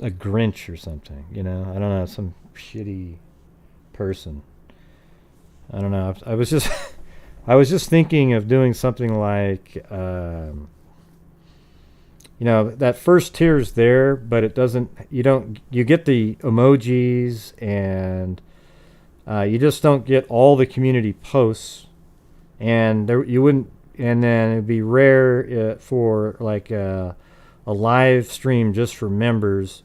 Grinch or something, I don't know, some shitty person. I don't know. I was just, I was just thinking of doing something like, that first tier's there, but it doesn't, you get the emojis and you just don't get all the community posts, and you wouldn't, and then it'd be rare for like a live stream just for members.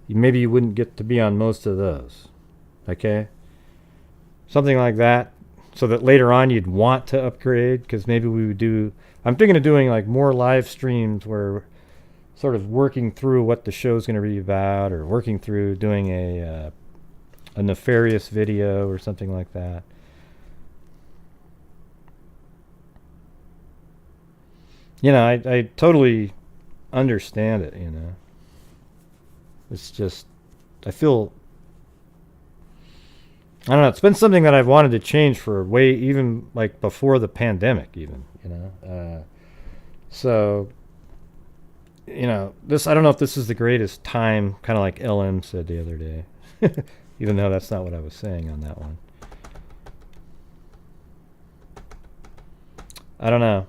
Maybe you wouldn't get to be on most of those. Okay? Something like that, so that later on you'd want to upgrade, because maybe we would do, I'm thinking of doing like more live streams where sort of working through what the show's going to be about, or working through doing a Nefarious video or something like that. I totally understand it, It's just, I feel, I don't know, it's been something that I've wanted to change for even like before the pandemic even, so, this, I don't know if this is the greatest time, kind of like LM said the other day, even though that's not what I was saying on that one. I don't know.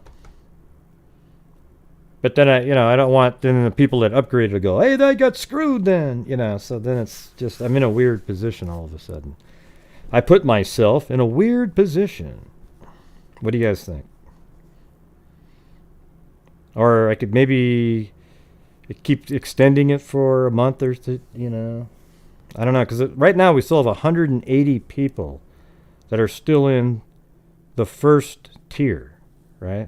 But then I don't want then the people that upgraded to go, hey, they got screwed then, so then it's just, I'm in a weird position all of a sudden. I put myself in a weird position. What do you guys think? Or I could maybe keep extending it for a month or two, I don't know, because right now we still have 180 people that are still in the first tier, right?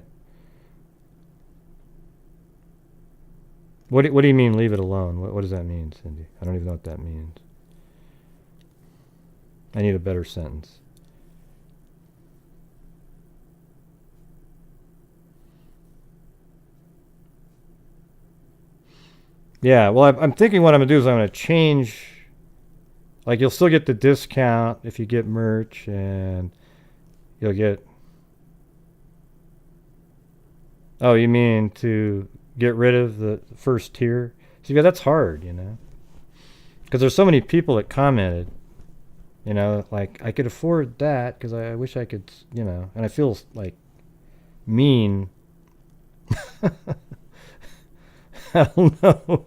What do you mean leave it alone? What does that mean, Cindy? I don't even know what that means. I need a better sentence. Yeah, well, I'm thinking what I'm going to do is I'm going to change, like you'll still get the discount if you get merch, and you'll get, oh, you mean to get rid of the first tier? So yeah, that's hard, because there's so many people that commented, like I could afford that because I wish I could, and I feel like mean. I don't know.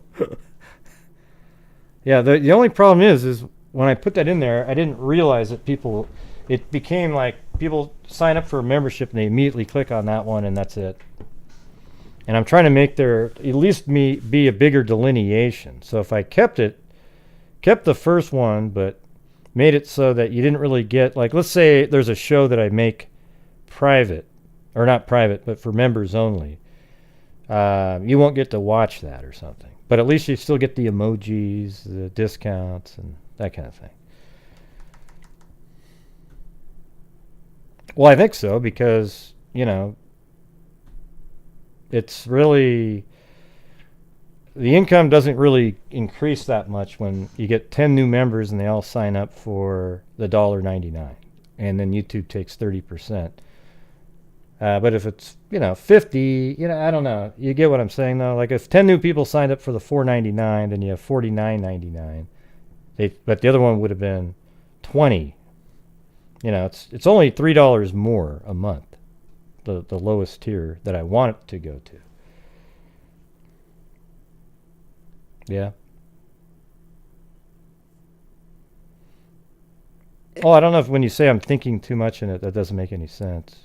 Yeah, the only problem is when I put that in there, I didn't realize that it became like people sign up for a membership and they immediately click on that one and that's it. And I'm trying to make there at least be a bigger delineation. So if I kept the first one, but made it so that you didn't really get, like, let's say there's a show that I make private, or not private, but for members only. You won't get to watch that or something. But at least you still get the emojis, the discounts, and that kind of thing. Well, I think so, because, it's really, the income doesn't really increase that much when you get 10 new members and they all sign up for the $1.99, and then YouTube takes 30%. But if it's, 50, I don't know. You get what I'm saying, though? Like, if 10 new people signed up for the $4.99, then you have $49.99. But the other one would have been 20. You know, it's only $3 more a month, the lowest tier that I want it to go to. Yeah. Well, I don't know if when you say I'm thinking too much in it, that doesn't make any sense.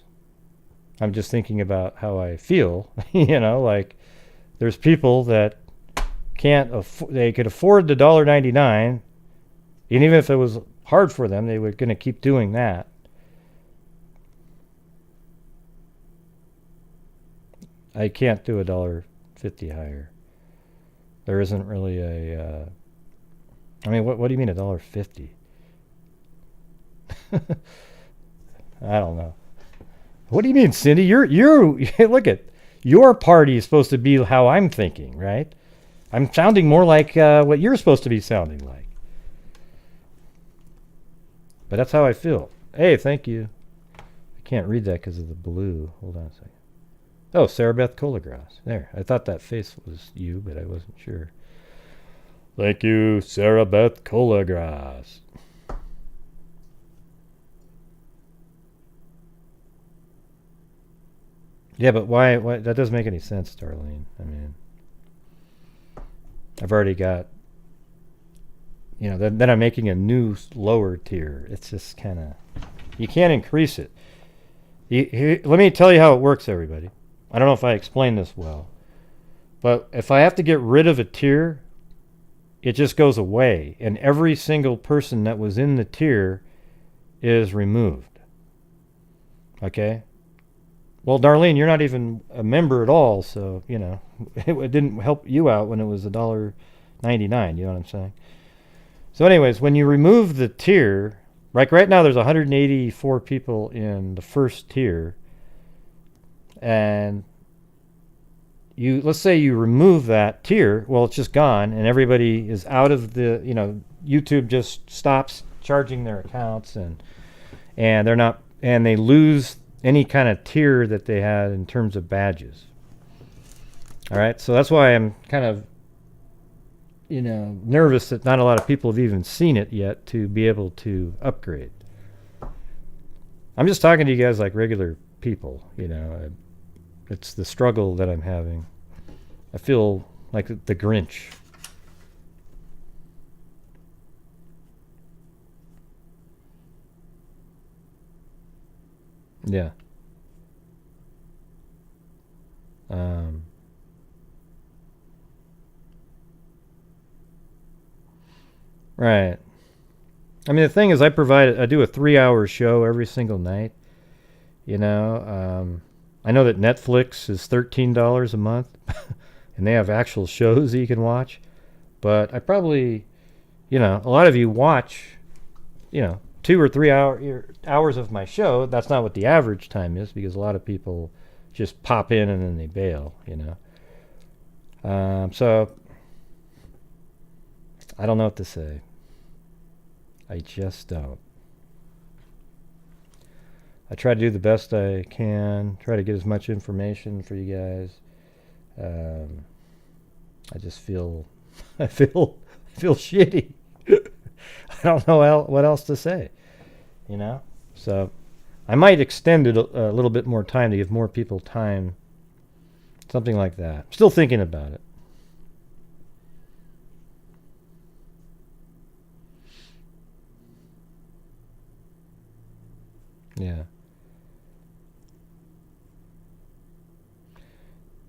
I'm just thinking about how I feel. You know, like there's people that they could afford the $1.99, and even if it was hard for them, they were going to keep doing that. I can't do $1.50 higher. There isn't really a. I mean, what do you mean $1.50? I don't know. What do you mean, Cindy? You're look at your party is supposed to be how I'm thinking, right? I'm sounding more like what you're supposed to be sounding like. But that's how I feel. Hey, thank you. I can't read that because of the blue. Hold on a second. Oh, Sarah Beth Colagras. There. I thought that face was you, but I wasn't sure. Thank you, Sarah Beth Colagras. Yeah, but why? That doesn't make any sense, Darlene. I mean, I've already got, you know, then I'm making a new lower tier. It's just kind of, you can't increase it. Let me tell you how it works, everybody. I don't know if I explained this well, but if I have to get rid of a tier, it just goes away, and every single person that was in the tier is removed. Okay? Well, Darlene, you're not even a member at all, so, you know, it didn't help you out when it was $1.99, you know what I'm saying? So anyways, when you remove the tier, like right now there's 184 people in the first tier, and let's say you remove that tier, well, it's just gone, and everybody is out of the, you know, YouTube just stops charging their accounts, and they're not, and they lose any kind of tier that they had in terms of badges. All right, so that's why I'm kind of, you know, nervous that not a lot of people have even seen it yet to be able to upgrade. I'm just talking to you guys like regular people, you know. It's the struggle that I'm having. I feel like the Grinch. Yeah. Right. I mean, the thing is, I do a 3-hour show every single night. You know, I know that Netflix is $13 a month, and they have actual shows that you can watch. But I probably, you know, a lot of you watch, you know, 2 or 3 hours of my show. That's not what the average time is, because a lot of people just pop in and then they bail, you know. So I don't know what to say. I just don't. I try to do the best I can, try to get as much information for you guys. I just feel, I feel shitty. I don't know what else to say, you know? So I might extend it a little bit more time to give more people time, something like that. Still thinking about it. Yeah.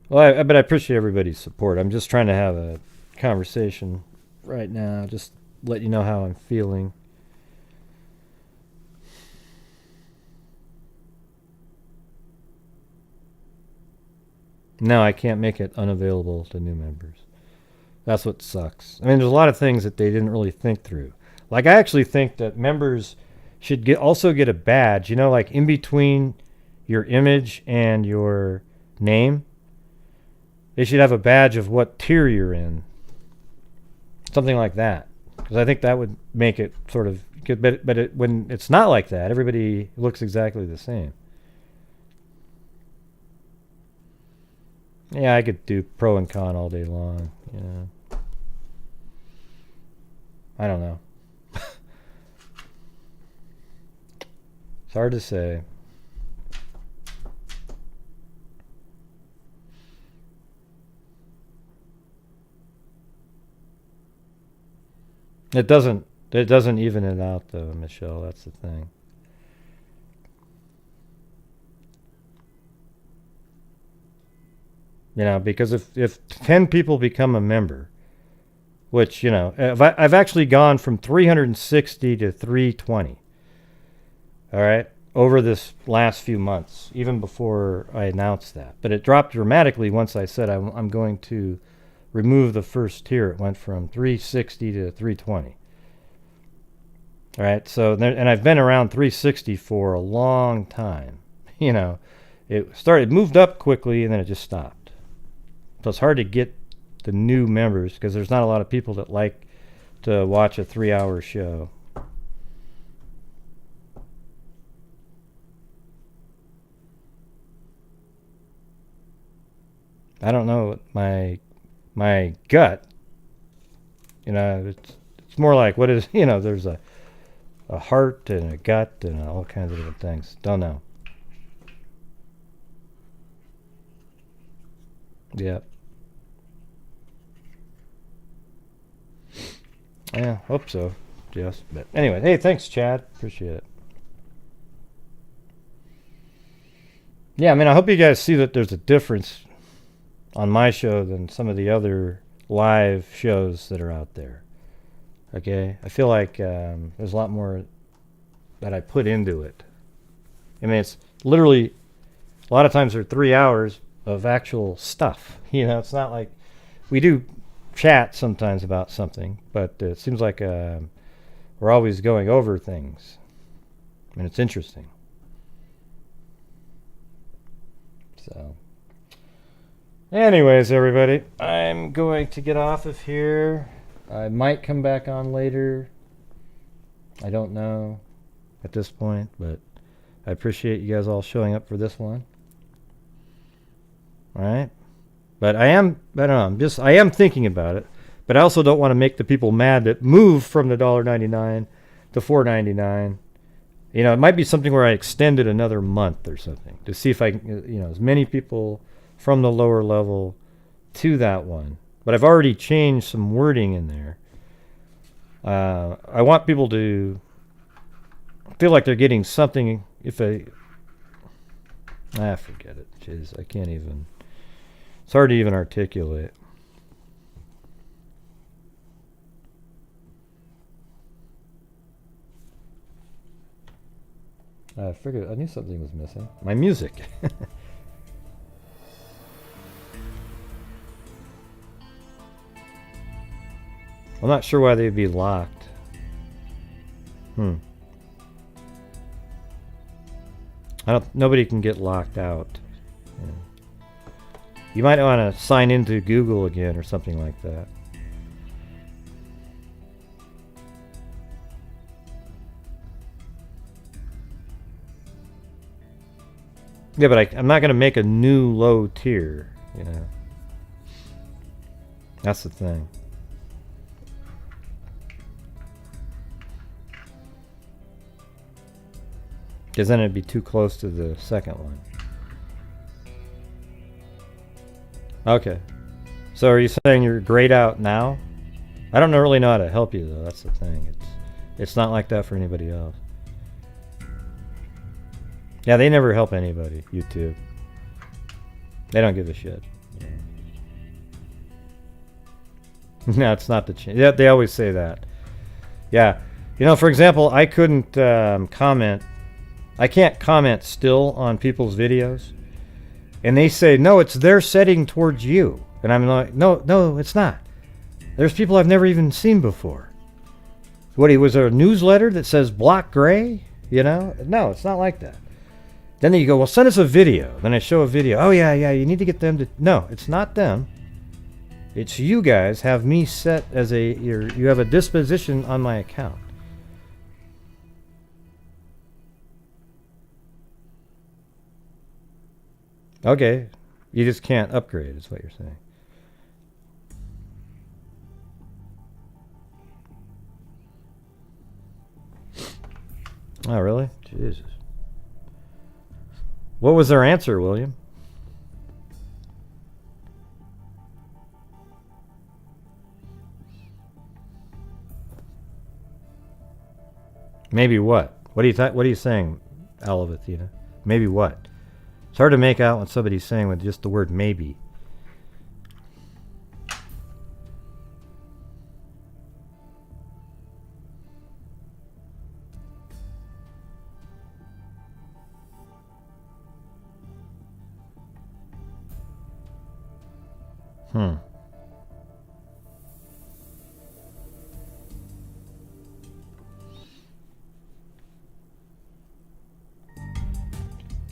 Well, but I appreciate everybody's support. I'm just trying to have a conversation right now, just let you know how I'm feeling. No, I can't make it unavailable to new members. That's what sucks. I mean, there's a lot of things that they didn't really think through. Like, I actually think that members should also get a badge, you know, like in between your image and your name. They should have a badge of what tier you're in. Something like that. Because I think that would make it sort of good. But when it's not like that, everybody looks exactly the same. Yeah, I could do pro and con all day long. Yeah. I don't know. It's hard to say. It doesn't even it out though, Michelle. That's the thing. You know, because if 10 people become a member, which, you know, I've actually gone from 360 to 320. All right, over this last few months, even before I announced that. But it dropped dramatically once I said I'm going to remove the first tier. It went from 360 to 320. All right, so and I've been around 360 for a long time. You know, it moved up quickly and then it just stopped. So it's hard to get the new members because there's not a lot of people that like to watch a 3-hour show. I don't know, my gut, you know, it's more like, what is, you know, there's a heart and a gut and all kinds of different things. Don't know. Yep. Yeah, hope so, Jess. But anyway, hey, thanks, Chad. Appreciate it. Yeah, I mean, I hope you guys see that there's a difference on my show than some of the other live shows that are out there. Okay, I feel like there's a lot more that I put into it. I mean, it's literally a lot of times they're 3 hours of actual stuff. You know, it's not like we do chat sometimes about something, but it seems like we're always going over things, and it's interesting. So, anyways, everybody, I'm going to get off of here. I might come back on later. I don't know at this point, but I appreciate you guys all showing up for this one. All right. But I don't know, I am thinking about it, but I also don't want to make the people mad that move from the $1.99 to $4.99. You know, it might be something where I extend it another month or something to see if I can, you know, as many people from the lower level to that one. But I've already changed some wording in there. I want people to feel like they're getting something if they... forget it. Jeez, I can't even... It's hard to even articulate. I figured I knew something was missing. My music. I'm not sure why they'd be locked. Nobody can get locked out. Yeah. You might want to sign into Google again or something like that. Yeah, but I'm not going to make a new low tier, you know. That's the thing. Because then it'd be too close to the second one. Okay. So are you saying you're grayed out now? I don't really know how to help you though. That's the thing. It's not like that for anybody else. Yeah, they never help anybody. YouTube. They don't give a shit. No, it's not the change. Yeah, they always say that. Yeah. You know, for example, I couldn't comment. I can't comment still on people's videos. And they say, no, it's their setting towards you. And I'm like, no, it's not. There's people I've never even seen before. What, was there a newsletter that says block gray? You know? No, it's not like that. Then you go, well, send us a video. Then I show a video. Oh, yeah, you need to get them to... No, it's not them. It's you guys have me set as you have a disposition on my account. Okay, you just can't upgrade, is what you're saying. Oh, really? Jesus. What was their answer, William? Maybe what? What are you saying, Alavathina? Maybe what? It's hard to make out what somebody's saying with just the word maybe.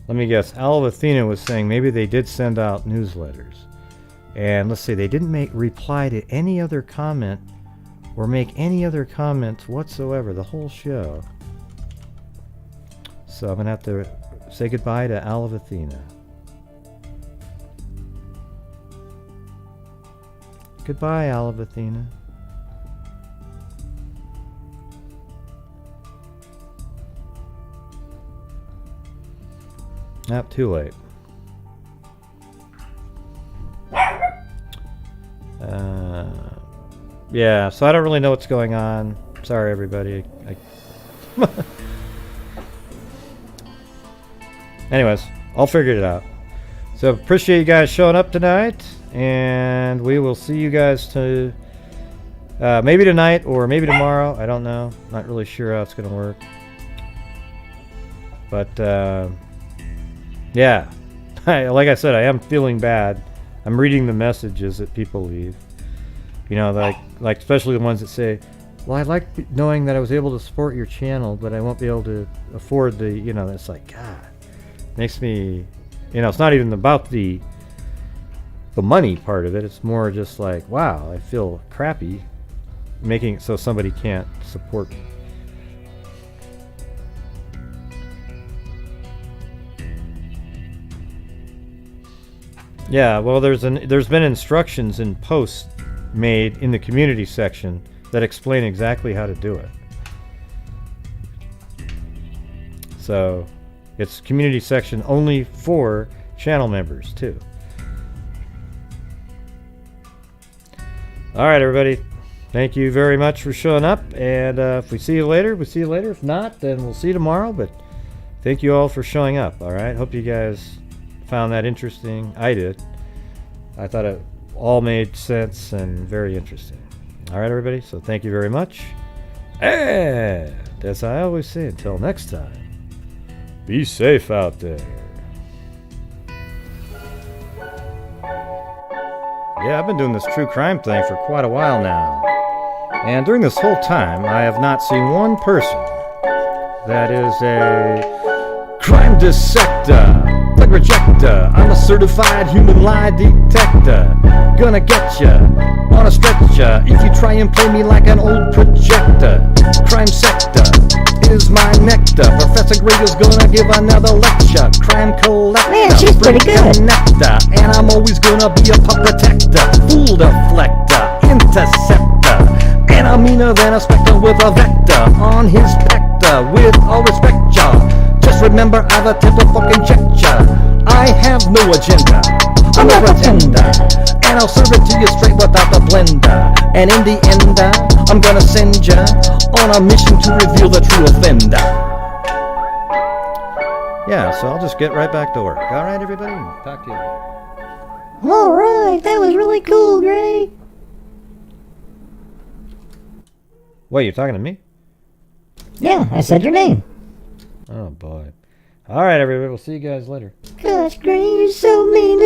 Let me guess. Alvathina was saying maybe they did send out newsletters. And let's see, they didn't reply to any other comment or make any other comments whatsoever the whole show. So I'm going to have to say goodbye to Alvathina. Goodbye, Alvathina. Not too late. Yeah, so I don't really know what's going on. Sorry, everybody. Anyways, I'll figure it out. So appreciate you guys showing up tonight, and we will see you guys to maybe tonight or maybe tomorrow. I don't know. Not really sure how it's going to work. But yeah, like I said, I am feeling bad. I'm reading the messages that people leave. You know, like especially the ones that say, well, I like knowing that I was able to support your channel, but I won't be able to afford the, you know, that's like, God, makes me, you know, it's not even about the money part of it. It's more just like, wow, I feel crappy making it so somebody can't support me. Yeah, well, there's been instructions in posts made in the community section that explain exactly how to do it. So it's community section only for channel members too. All right, everybody. Thank you very much for showing up. And if we see you later, we see you later. If not, then we'll see you tomorrow. But thank you all for showing up. All right. Hope you guys found that interesting. I did. I thought it all made sense and very interesting. All right, everybody. So thank you very much. And as I always say, until next time, be safe out there. Yeah, I've been doing this true crime thing for quite a while now. And during this whole time, I have not seen one person that is a crime dissector, thug rejector. I'm a certified human lie detector. Gonna get ya on a stretcher if you try and play me like an old projector. Crime sector is my nectar. Professor Gray is gonna give another lecture. Crime collector, man, she's pretty good. Nectar, and I'm always gonna be a pup protector. Fool deflector, interceptor, and I'm meaner than a spectre with a vector on his spectre. With all respect, y'all, just remember I've a temper fucking check ya. I have no agenda, I'm a pretender, and I'll serve it to you straight without the blender. And in the end, I'm gonna send ya on a mission to reveal the true offender. Yeah, so I'll just get right back to work. All right, everybody? Talk to you. All right, that was really cool, Gray. Wait, you're talking to me? Yeah, I said your name. Oh, boy. All right, everybody. We'll see you guys later. Gosh, Gray, you're so mean.